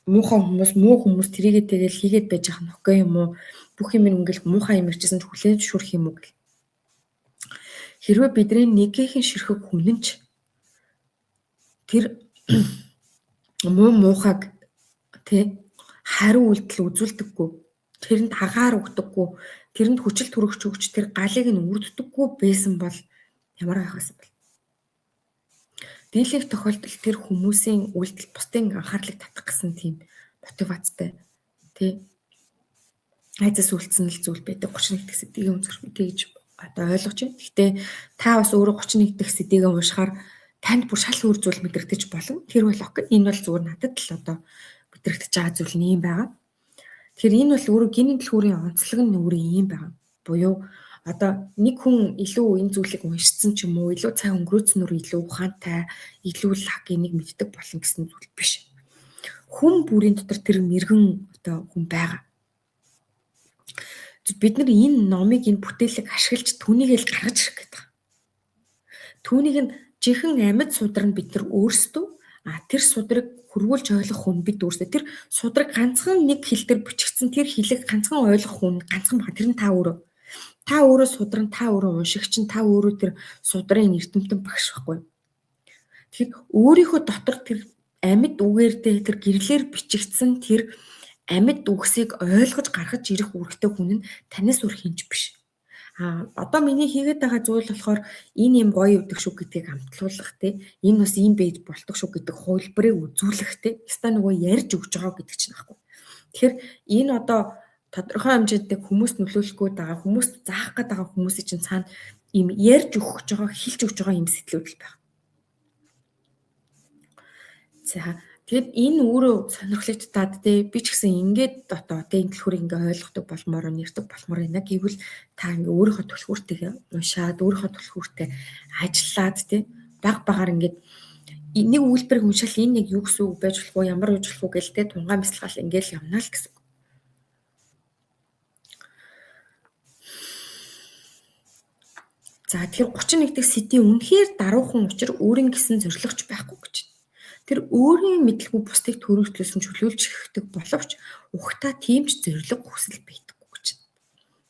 муу хүмүүс тэрийгээ тэгэл хийгээд байж байгаа нь окей юм уу? Бүх юм ингээл муухай юм ирчихсэн ч хүлэн зөвшөөрөх юм уу гэх. Хэрвээ бидний нэгийнхэн ширхэг хүнэнч тэр муухайг тий хариу үйлдэл үзүүлдэггүй. тэрэнд агаар өгдөггүй, тэрэнд хүчил төрөгч өгч тэр галыг нь үрддэггүй байсан бол ямар байх вэ? Дийлэнх тохиолдолд тэр хүмүүсийн үйлдэл бусдын анхаарлыг татах гэсэн тийм мотивацтай тий айцаас үлдсэн л зүйл байдаг 31 дэх сэдвийн өнцгөр тэгж одоо ойлгож байна. Гэхдээ та бас өөрөө 31 дэх сэдвийг уншихаар танд бүр шал өөр зүйл мэдрэгдэж болно. Тэр бол окей. Энэ бол зүгээр надад л одоо мэдрэгдэж байгаа зүйл нь юм байгаа. Тэгэхээр энэ бол өөрөө гинийн дэлгүүрийн онцлог нь өөрөө юм байгаа. Буюу одоо нэг хүн илүү энэ зүйлийг уншсан ч юм уу, илүү цаг өнгөрөөцнөр илүү ухаантай, илүү лаг энийг мэддэг болно гэсэн зүйл биш. Хүн бүрийн дотор тэр мэрэгэн одоо хүн байгаа. Бид нар энэ номыг энэ бүтээлийг ашиглаж түүнийг л гаргаж ирэх гэдэг. Түүнийг нь жинхэнэ амьд судар нь бид нар өөрсдөө тэр судрыг хөрвүүлж ойлгох хүн бид өөрсдөө тэр судраг ганцхан нэг хэл дээр бичигдсэн тэр хэлийг ганцхан ойлгох хүн ганцхан баг тэр нь та өөрөө. Та өөрөө судран та өөрөө уншигч нь та өөрөө тэр судрын эрдэмтэн багш байхгүй. Тэгэхээр өөрийнхөө дотор тэр амьд үгээр тэр гэрлээр бичигдсэн тэр амьд үгсийг ойлгож гаргаж ирэх үүрэгтэй хүн нь танаас өөр хинж биш. Одоо миний хийгээд байгаа зүйл болохоор энэ юм гоё өгдөг шүү гэдгийг амтлуулах те энэ бас ийм байж болдог шүү гэдэг хувилбарыг үзүүлэх те яста нөгөө ярьж өгж байгаа гэдэг чинь аахгүй. Тэгэхээр энэ одоо тодорхой хэмжээтэй хүмүүст нөлөөлөхгүй байгаа хүмүүст заах гээд байгаа хүмүүсийн чинь цаана ийм ярьж өгч байгаа хэлж өгч байгаа юм сэтлүүд л байна. За тэгэд энэ өөрөө сонирхолтой таад те би ч гэсэн ингээд одоо энэ төлхөр ингээ ойлгохдаг болмоор нэрдэг болмоор байна гэвэл та ингээ өөрийнхөө төлхүүртэйгээ уншаад өөрийнхөө төлхүүртэй ажиллаад те баг багаар ингээд нэг үйлбэрийг уншаал энэ нэг юу гэсэн үг байж болох уу ямар үж болох уу гэл те тунгаан бясалгал ингээл явна л гэсэн. За тэгэхээр 31 дэх сэдвийн үнэхээр даруухан учир өөрийн гэсэн зорилгоч байхгүй гэж. Тэр өөрийн мэдлгүй бусдыг төрөлжлүүлсэн чөлөөлж ихдэг боловч ухтаа тийм ч зориг хүсэл байдаггүй гэж.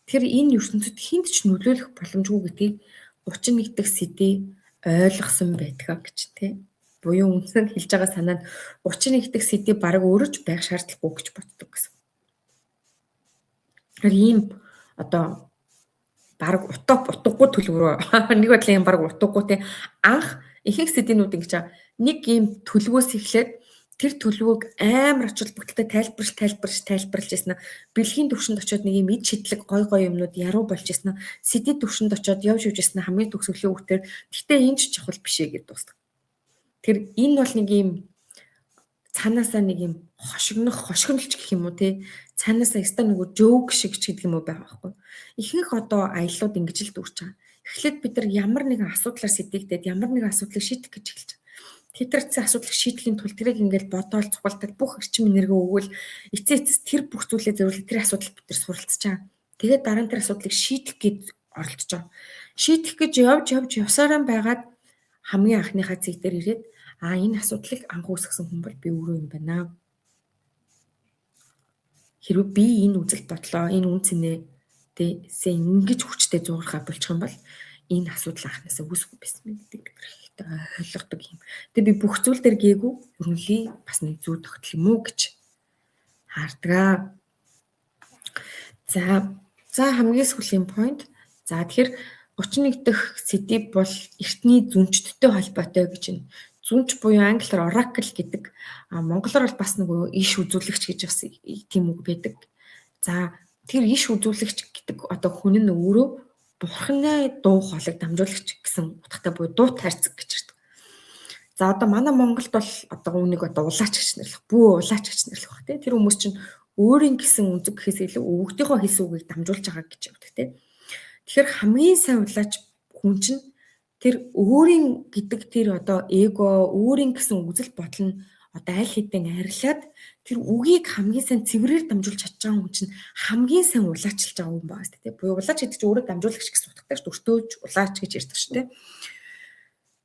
Тэр энэ ертөнцид хинт ч нөлөөлөх боломжгүй гэдгийг 31 дэх сэдвийг ойлгосон байдгаа гэж тий. Буюу үндсэнд хэлж байгаа санаа нь 31 дэх сэдвийг бараг өөрөж байх шаардлагагүй гэж боддог гэсэн. Тэр ийм одоо бараг утгагүй төлөврөө нэг бодлоо юм бараг утгагүй тий. Анх ихэнх сэдвэнүүд ингэж нэг юм төлөвөөс эхлээд тэр төлөвөг амар ач холбогдолтой тайлбарлаж яснаа бэлгийн төвшөнд очиод нэг юм эд шидлэг гой юмнууд яруу болж яснаа сэдэд төвшөнд очиод явж яснаа хамгийн төгсгөлийн үгтэр гэхдээ энэ ч чухал биш ээ гэж дуусдаг. Тэр энэ бол нэг юм цаанаасаа нэг юм хошигнолч гэх юм уу те цаанаасаа яста нөгөө жоок шиг ч гэдэг юм уу байгаа байхгүй. Ихэнх одоо аяллууд ингэж л дүүрч байгаа. Эхлээд бид нар ямар нэгэн асуудлаар сэтгэгдээд ямар нэгэн асуудлыг шийдэх гэж эхэлж байгаа. Тэтгэрцэн асуудлыг шийдэхин тулд тэрийг ингээл бодоол цугалтад бүх эрчим энерги өгвөл эцээц тэр бүх зүйлээ зөвлөж тэр асуудалд бид нар суралцж байгаа. Тэгээд дараа нь тэр асуудлыг шийдэх гэж оролдож байгаа. Шийдэх гэж явж явсараа байгаад хамгийн анхныхаа зэг дээр ирээд энэ асуудлыг анх үүсгэсэн хүн бол би өөрөө юм байна. Хэрвээ би энэ үзэл бодлоо энэ үн цэнэ тэсээ ингэж хүчтэй зуурхаа болчих юм бол энэ асуудал анхнаасаа үүсэхгүй байсан юм гэдэг бид хэрэгтэй ойлгодог юм. Тэгээ би бүх зүйл дээр гээгүй өрнөлийн бас нэг зүй тогтол юм уу гэж хардгаа. За хамгийн сүүлийн point. За тэгэхээр 31 дахь сэдв бол эртний зүнчттэй холбоотой гэж байна. Зүнч буюу англиар oracle гэдэг. Монголоор бол бас нэг иш үзүүлэгч гэж бас тийм үг байдаг. За тэр иш үзүүлэгч гэдэг одоо хүн нь өөрөө бурхны дуу хоолойг дамжуулагч гэсэн утгатай буюу дуу тайрцаг гэж ирдэг. За одоо манай Монголд бол одоо үүнийг одоо улаач гэж нэрлэх, бүү улаач гэж нэрлэх баг тий. Тэр хүмүүс чинь өөрийн гэсэн үнцэг гэхээс илүү өвгдийнхөө хэлсэн үгийг дамжуулж байгаа гэж явдаг тий. Тэгэхээр хамгийн сайн улаач хүн чинь тэр өөрийн гэдэг тэр одоо эго, өөрийн гэсэн үзэл бодол нь одоо аль хэдийн арилаад тэр үгийг хамгийн сайн цэврээр дамжуулж чадж байгаа хүн чинь хамгийн сайн улаачилж байгаа хүн байгаа шүү дээ. Буюу улаач гэдэг чинь өөрөө дамжуулагч гэсэн утгатай шүү. Өртөөж улаач гэж ярьдаг шүү дээ.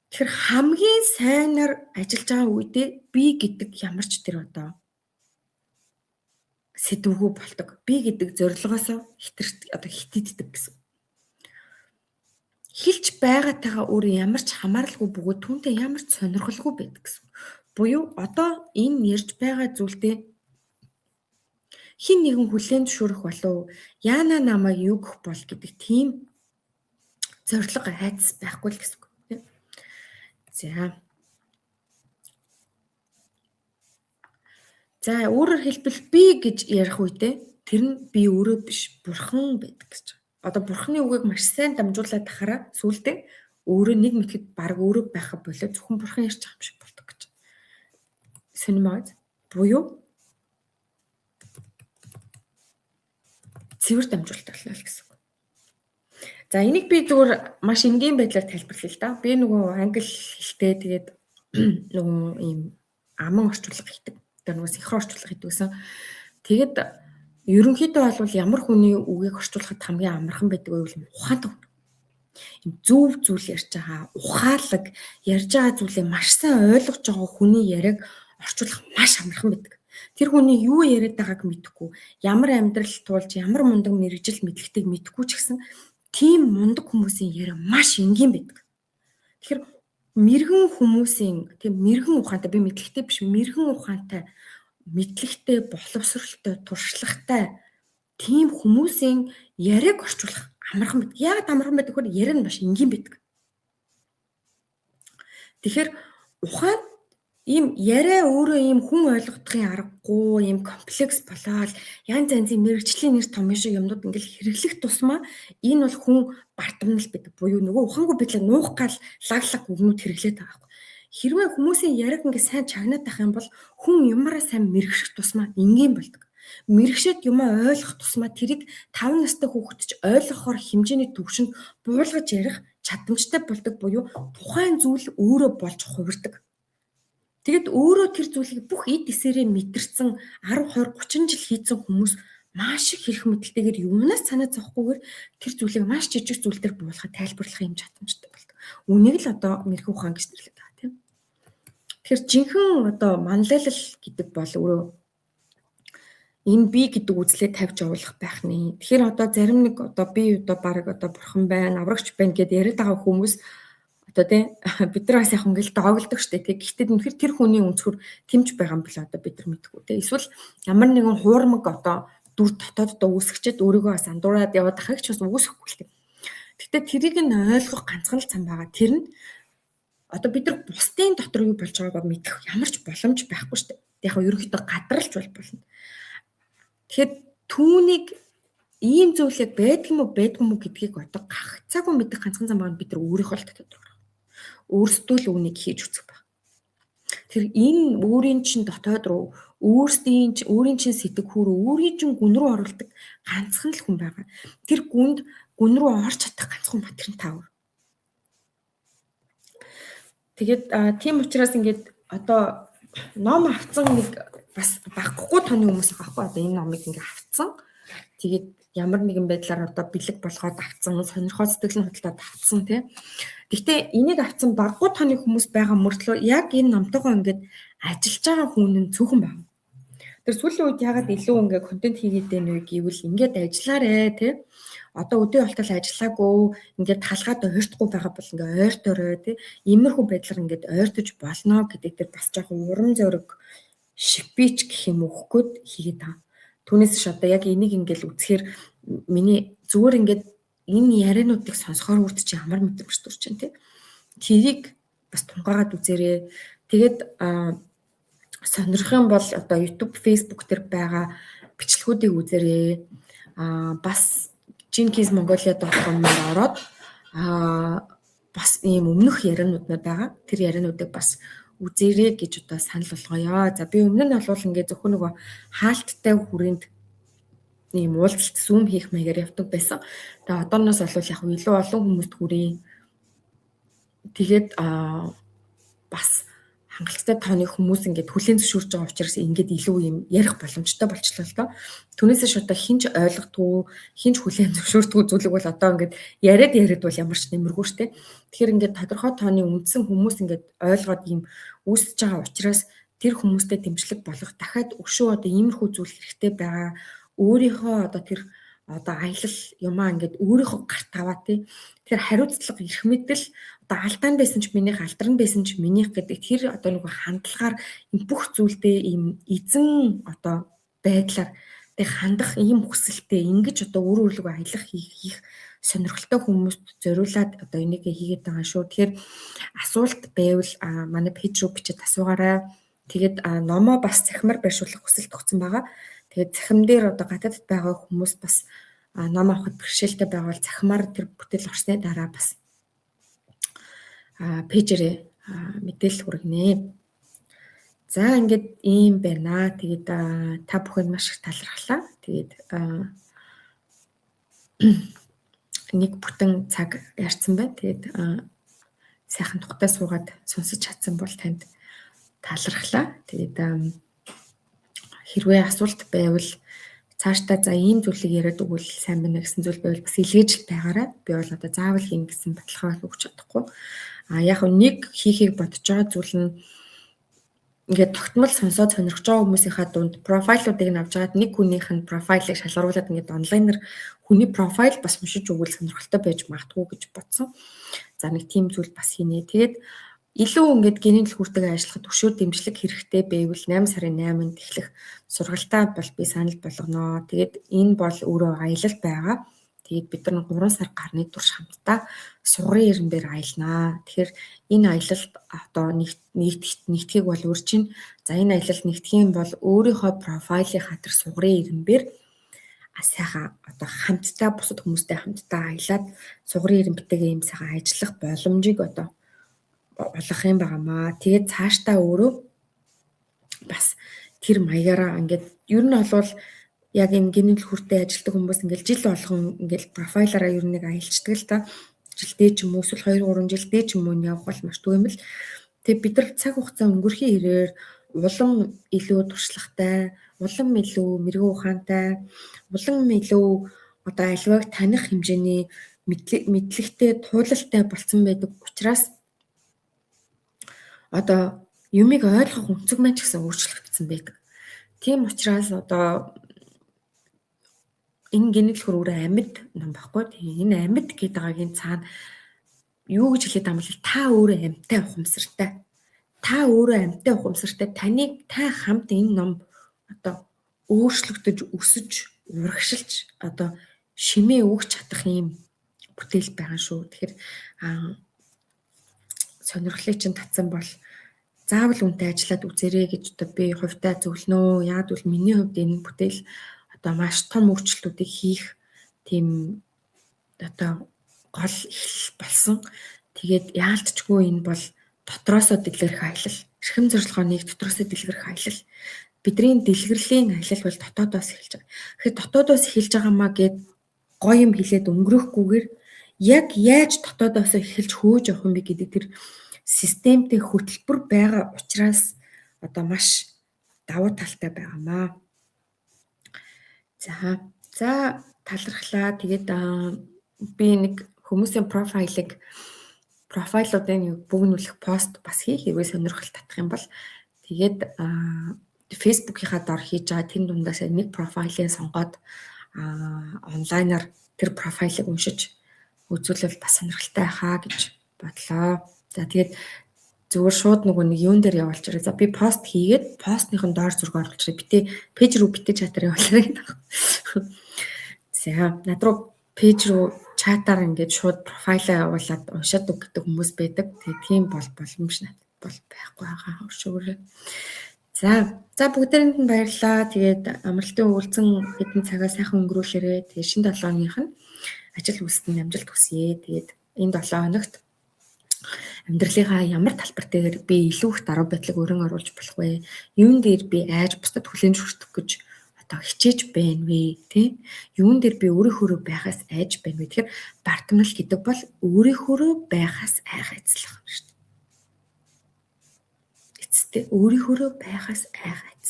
Тэгэхээр хамгийн сайнаар ажиллаж байгаа үедээ би гэдэг ямар ч тэр одоо сэдвгүй болдог. Би гэдэг зорилгоосоо хитэгдэг гэсэн. Хилж байгаатайгаа өөр ямар ч хамааралгүй бөгөөд түүнтэй ямар ч сонирхолгүй байдаг гэсэн. Буюу одоо энэ ярьж байгаа зүйлдээ хин нэгэн хүлээн зөвшөөрөх болов яана намайг юу гэх бол гэдэг тийм зорилго айдас байхгүй л гэсэн үг тийм. За өөрөөр хэлбэл би гэж ярих үедээ тэр нь би өөрөө биш бурхан байдаг гэж. Одоо бурханы үгийг маш сайн дамжуулаад тахаараа сүулдэ өөрөө нэг мэтгэд баг өөрөө байхаа болоо зөвхөн бурхан ярьж байгаа юм шиг болдог гэж. Синемад буюу цэвэр дамжуулалт болно л гэсэн үг. За энийг би зүгээр маш энгийн байдлаар тайлбарлая л да. Би нөгөө англи хэлтэй тэгээд нөгөө ийм аман орчуулга хийдэг. Тэр нөгөө синхрон орчуулга хийдэг гэсэн. Тэгээд ерөнхийдөө бол ямар хүний үгийг орчуулахад хамгийн амархан байдаг вэ гэвэл ухаантай хүн. Ийм зөв зүйл ярьж байгаа, ухаалаг ярьж байгаа зүйлээ маш сайн ойлгож байгаа хүний яриаг орчуулах маш амархан байдаг. Тэр хүний юу яриад байгааг мэдэхгүй, ямар амьдрал туулж, ямар мундаг мэрэгжил мэдлэгтэйг мэдэхгүй ч гэсэн тийм мундаг хүмүүсийн яриа маш энгийн байдаг. Тэгэхээр мэрэгэн хүмүүсийн тийм мэрэгэн ухаантай би мэдлэгтэй биш, мэрэгэн ухаантай, мэдлэгтэй, боловсролтой, туршлагатай тийм хүмүүсийн яриаг орчуулах амархан байдаг. Яагаад амархан байдаг вэ? Яриа нь маш энгийн байдаг. Тэгэхээр ухаан ийм яриа өөрөө ийм хүн ойлгохдохын аргагүй, ийм комплекс болоод янз янзын мэрэгжлийн нэр том шиг юмнууд ингээл хэрэглэх тусмаа энэ бол хүн бартамнал байдаг. Буюу нөгөө ухаангүй бидлээ нуух гал лаглаг үгнүүд хэрэглээд байгаа юм. Хэрвээ хүмүүсийн яриаг ингээ сайн чагнаад байх юм бол хүн юмараа сайн мэрэгших тусмаа энгийн болдог. Мэрэгшээд юмаа ойлгох тусмаа тэрийг 5 настай хүүхэд ч ойлгохоор хэмжээний төвшөнд буулгаж ярих чадамжтай болдог. Буюу тухайн зүйл өөрөө болж хувирдаг. Тэгэд өөрөө тэр зүйлийг бүх эд эсээрээ мэдэрсэн 10, 20, 30 жил хийцэн хүмүүс маш их хэрэг мэдлэлтэйгээр юмнаас санаа зовхгүйгээр тэр зүйлийг маш жижиг зүйлээр буулгахад тайлбарлах юм чадамжтай болдог. Үнийг л одоо мэрэгэн ухаан гэж нэрлэдэг байгаа тийм. Тэгэхээр жинхэнэ одоо манлайлал гэдэг бол өөрөө энэ би гэдэг үзлээ тавьж явуулах байх нэ. Тэгэхээр одоо зарим нэг одоо би одоо баг одоо бурхан байна, аврагч байна гэдээ яриад байгаа хүмүүс одоо тийм бид нар бас яг ингээл доогддог штэ тийм. Гэхдээ үнэхээр тэр хүний өнцгөр тэмж байгаа юм бэл одоо бид нар мэдгүй тийм. Эсвэл ямар нэгэн хуурмаг одоо дүр дотооддоо үүсгчээд өөрийгөө бас андуураад яваад ахыг ч бас үүсэхгүй л тийм. Гэхдээ тэрийг нь ойлгох ганцхан л зам байгаа. Тэр нь одоо бид нар бусдын дотор юу болж байгааг мэдэх ямар ч боломж байхгүй штэ. Яг нь ерөнхийдөө гадралж болно. Тэгэхээр түүнийг ийм зүйл яг байдгүй мүү гэдгийг одоо гагцаагүй мэдэх ганцхан зам байгаа нь бид нар өөрийнхөө л дотор. Өөрсдөө л үүнийг хийж үзэх баг. Тэр энэ өөрийн чинь дотоод руу өөрийн чинь сэтгэхүй рүү өөрийн чинь гүн рүү оруулдаг ганцхан л хүн байгаа. Тэр гүн рүү орч чадах ганцхан бат тэр нь таавар. Тэгээд тийм учраас ингээд одоо ном авцсан нэг бас багхгүй тооны хүмүүс аахгүй одоо энэ номыг ингээд авцсан. Тэгээд ямар нэгэн байдлаар одоо бэлэг болгоод авцсан, сонирхол сэтгэл нь хөдлөд авцсан тийм. Гэхдээ энийг авцсан баггүй тооны хүмүүс байгаа мөртлөө яг энэ номтойгоо ингээд ажиллаж байгаа хүн нь цөөхөн байна. Тэр сүүлийн үед ягаад илүү ингээд контент хийгээд байна вэ гэвэл ингээд ажиллаарэ тийм. Одоо өдөө болтол ажиллаагүй ингээд талгаад ойртохгүй байгаа бол ингээд ойрторой тийм. Иймэрхүү байдлаар ингээд ойртож болно гэдэг дээр бас жоохон урам зориг шипич гэх юм өгөхгүйд хийгээд байгаа. Түүнээс ч одоо яг энийг ингээд үзэхээр миний зүгээр ингээд энэ яриануудыг сонсохоор үрд чи ямар мэдрэмж төрж байна те. Тэрийг бас тунгаагаад үзээрэй. Тэгээд сонирх юм бол одоо YouTube, Facebook дээр байгаа бичлэгүүдийг үзээрэй. Бас Jinkies Mongolia.com-оор ороод бас ийм өмнөх ярианууд байгаа. Тэр яриануудыг бас үзээрэй гэж одоо санал болгоё. За би өмнө нь бол ингээд зөвхөн нөгөө хаалттай хүрээнд ийм уулзалт Zoom хийх маягаар явдаг байсан. Тэгээ одооноос бол яг илүү олон хүмүүст хүрээ. Тэгээд бас хангалттай тооны хүмүүс ингээд хүлээн зөвшөөрж байгаа учраас ингээд илүү юм ярих боломжтой болчихлоо л доо. Түүнээсээ одоо хинч ойлгохгүй, хинч хүлээн зөвшөөрдгөө зүйлэг бол одоо ингээд яриад бол ямар ч нэмэргүй штэ. Тэгэхээр ингээд тодорхой тооны үндсэн хүмүүс ингээд ойлгоод ийм үүсэж байгаа учраас тэр хүмүүстэй дэмжлэг болох дахиад өшөө одоо иймэрхүү зүйл хэрэгтэй байгаа. Өөрийнхөө одоо тэр одоо аялал юмаа ингээд өөрийнхөө гарт аваа тий. Тэр хариуцлага эрх мэдэл одоо алдаан байсан ч минийх, алдарн байсан ч минийх гэдэг тэр одоо нэг хандлагаар энэ бүх зүйлдээ ийм эзэн одоо байдлаар хандах ийм хүсэлтэй ингэж одоо үр өрлөг аялах хийх сонирхолтой хүмүүст зориулаад одоо энийг хийгээд байгаа шүү. Тэгэхээр асуулт байвал манай пэйж рүү бичиж асуугаарай. Тэгээд номоо бас цахимаар байршуулах хүсэлт өгсөн байгаа. Тэгээд цахим дээр одоо гадаадд байгаа хүмүүс бас ном авахд бэрхшээлтэй байгаа бол цахимаар тэр бүтээл орсны дараа бас пэйжээрээ мэдээлэл хүргэнэ. За ингээд ийм байна. Тэгээд та бүхэнд маш их талархлаа. Тэгээд нэг бүтэн цаг ярьсан байна. Тэгээд сайхан тухтай суугаад сонсож чадсан бол танд талархлаа. Тэгээд хэрвээ асуулт байвал цаашдаа за ийм зүйлийг яриад өгвөл сайн байна гэсэн зүйл байвал бас илгээж байгаарай. Би бол одоо заавал хийн гэсэн баталгаа өгч чадахгүй. Яг нэг хийхийг бодож байгаа зүйл нь ингээд тогтмол сонсоод сонирхож байгаа хүмүүсийнхаа дунд профайлуудыг нь авч аваад нэг хүнийх нь профайлыг шалгаруулад ингээд онлайнаар хүний профайл бас уншиж өгвөл сонирхолтой байж магадгүй гэж бодсон. За нэг тийм зүйл бас хийнэ. Тэгээд илүү ингээд генийн дэлгүүртэйгээ ажиллахад өшөө дэмжлэг хэрэгтэй байвал 8 сарын 8-нд эхлэх сургалтаа бол би санал болгоно. Тэгээд энэ бол өөрөө аялал байгаа. Тэгээд бид нар 3 сар гарны турш хамтдаа сугрын ирэмбээр аялнаа. Тэгэхээр энэ аялалд одоо нэгтгэхийг бол үржин. За энэ аялалд нэгтгэхийн бол өөрийнхөө профайлын хатар сугрын ирэмбээр сайхан одоо хамтдаа бусад хүмүүстэй хамтдаа аялаад сугрын ирэмбтэйгээ юм сайхан ажиллах боломжийг одоо олох юм байнамаа. Тэгээд цаашдаа өөрөө бас тэр маягаараа ингээд ер нь бол яг энэ генийн дэлгүүртэй ажилладаг хүмүүс ингээл жил болгон ингээл профайлаараа ер нь нэг аялцдаг л та. Жилдээ ч юм уу эсвэл 2-3 жилдээ ч юм уу явах бол маш түгээмэл. Тэгээд бид нар цаг хугацаа өнгөрхийн хэрээр улам илүү туршлагатай, улам илүү мэрэгэн ухаантай, улам илүү одоо альвааг таних хэмжээний мэдлэгтэй, туулалтай болсон байдаг учраас одоо юмыг ойлгох өнцөг маань ч гэсэн өөрчлөгдсөн байдаг. Тийм учраас одоо энэ генийн дэлгүүр өөрөө амьд ном баггүй. Тэгээ энэ амьд гэдэг байгаагийн цаана юу гэж хэлээд байгаа юм бол та өөрөө амьтай ухамсартай. Та өөрөө амьтай ухамсартай. Та хамт энэ ном одоо өөрчлөгдөж, өсөж, урагшилж одоо шимээ өгч чадах юм бүтээл байгаа шүү. Тэгэхээр сонирхлыг чинь татсан бол заавал үнтэй ажиллаад үзээрэй гэж одоо би хувьдаа зөвлөнө. Яг бол миний хувьд энэ бүтээл одоо маш том өөрчлөлтүүдийг хийх тийм одоо гол эхлэл болсон. Тэгээд яалтчгүй энэ бол дотроосоо дэлгэрэх аялал. Эрхэм зорилгооныг дотроосоо дэлгэрэх аялал. Бидний дэлгэрлийн аялал бол дотоодоос эхэлж байгаа. Тэгэхээр дотоодоос эхэлж байгаамаа гэд гоё юм хэлээд өнгөрөхгүйгээр яг яаж дотоодоос эхэлж хөөж явах юм бэ гэдэг тэр системтэй хөтөлбөр байгаа учраас одоо маш давуу талтай байгаамаа. За талархлаа. Тэгээд би нэг хүмүүсийн профайлуудыг бөгнүүлэх пост бас хийхээ сонирхол татах юм бол тэгээд Facebook-ийнхаа дор хийж байгаа тэр дундаас нэг профайлыг сонгоод онлайнаар тэр профайлыг уншиж үзүүлэл бас сонирхолтой хаа гэж бодлоо. За тэгээд зүгээр шууд нөгөө нэг юун дээр явуулчихараа. За би пост хийгээд постныхын доор зураг оруулчихъя. Битээ пэйж рүү битээ чатаар явуулъя. За над руу пэйж рүү чатаар ингээд шууд профайлаа явуулаад уншаад үг гэдэг хүмүүс байдаг. Тэгээд тийм бол боломж надад бол байхгүй байгаа өршөөрөө. За бүгдээрэнд нь баярлалаа. Тэгээд амралтын өвөлцөн хэдэн цагаа сайхан өнгөрүүлээрэй. Тэгээд шинэ 7 хоногийнх нь ажил үйлсэнд амжилт хүсье. Тэгээд энэ 7 хоногт амьдралынхаа ямар талбартайгаар би илүү их даруй байдлыг өрн оруулж болох вэ? Юун дээр би айж бусдад хүлээн зөвшөөрөх гэж одоо хичээж байна вэ? Тэ? Юун дээр би өөрийнхөө байхаас айж байна вэ? Тэгэхээр бартамнал гэдэг бол өөрийнхөө байхаас айгаацлах юм шүү дээ. Эцэстээ өөрийнхөө байхаас айгаац.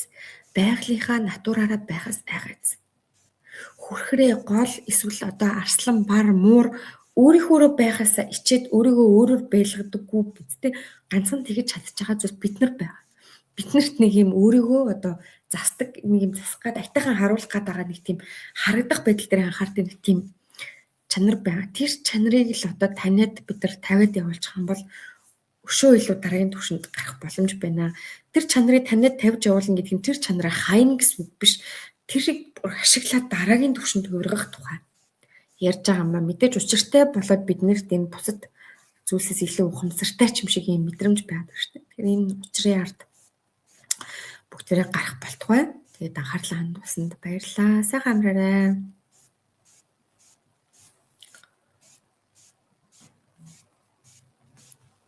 Байгалийнхаа натураараа байхаас айгаац. Хүрхрээ гол эсвэл одоо арслан бар муур өөрийнхөө байхаас ичээд өөрийгөө өөрөөр байлгадаггүй бидтэй ганцхан тэгж чадчих байгаа зүйл бид нар байгаа. Биднэрт нэг юм өөрийгөө одоо засдаг нэг юм засах гад айтайхан харуулах гад байгаа нэг тийм харагдах байдал дээр анхаардаг нэг тийм чанар байгаа. Тэр чанарыг л одоо таниад бид нар тавиад явуулчих юм бол өшөө илүү дараагийн түвшинд гарах боломж байна. Тэр чанарыг таниад тавьж явуулна гэдэг нь тэр чанараа хайна гэсэн үг биш. тэр шиг ашиглаад дараагийн түвшинд хувиргах тухай ярьж байгаа юм ба. Мэдээж учиртай болоод биднэрт энэ бусад зүйлсээс илүү ухамсартай ч юм шиг юм мэдрэмж байдаг шүү дээ. Тэгэхээр энэ учрын ард бүгдээрээ гарах болтугай. Тэгээд анхаарлаа хандуулсанд баярлалаа. Сайхан амраарай.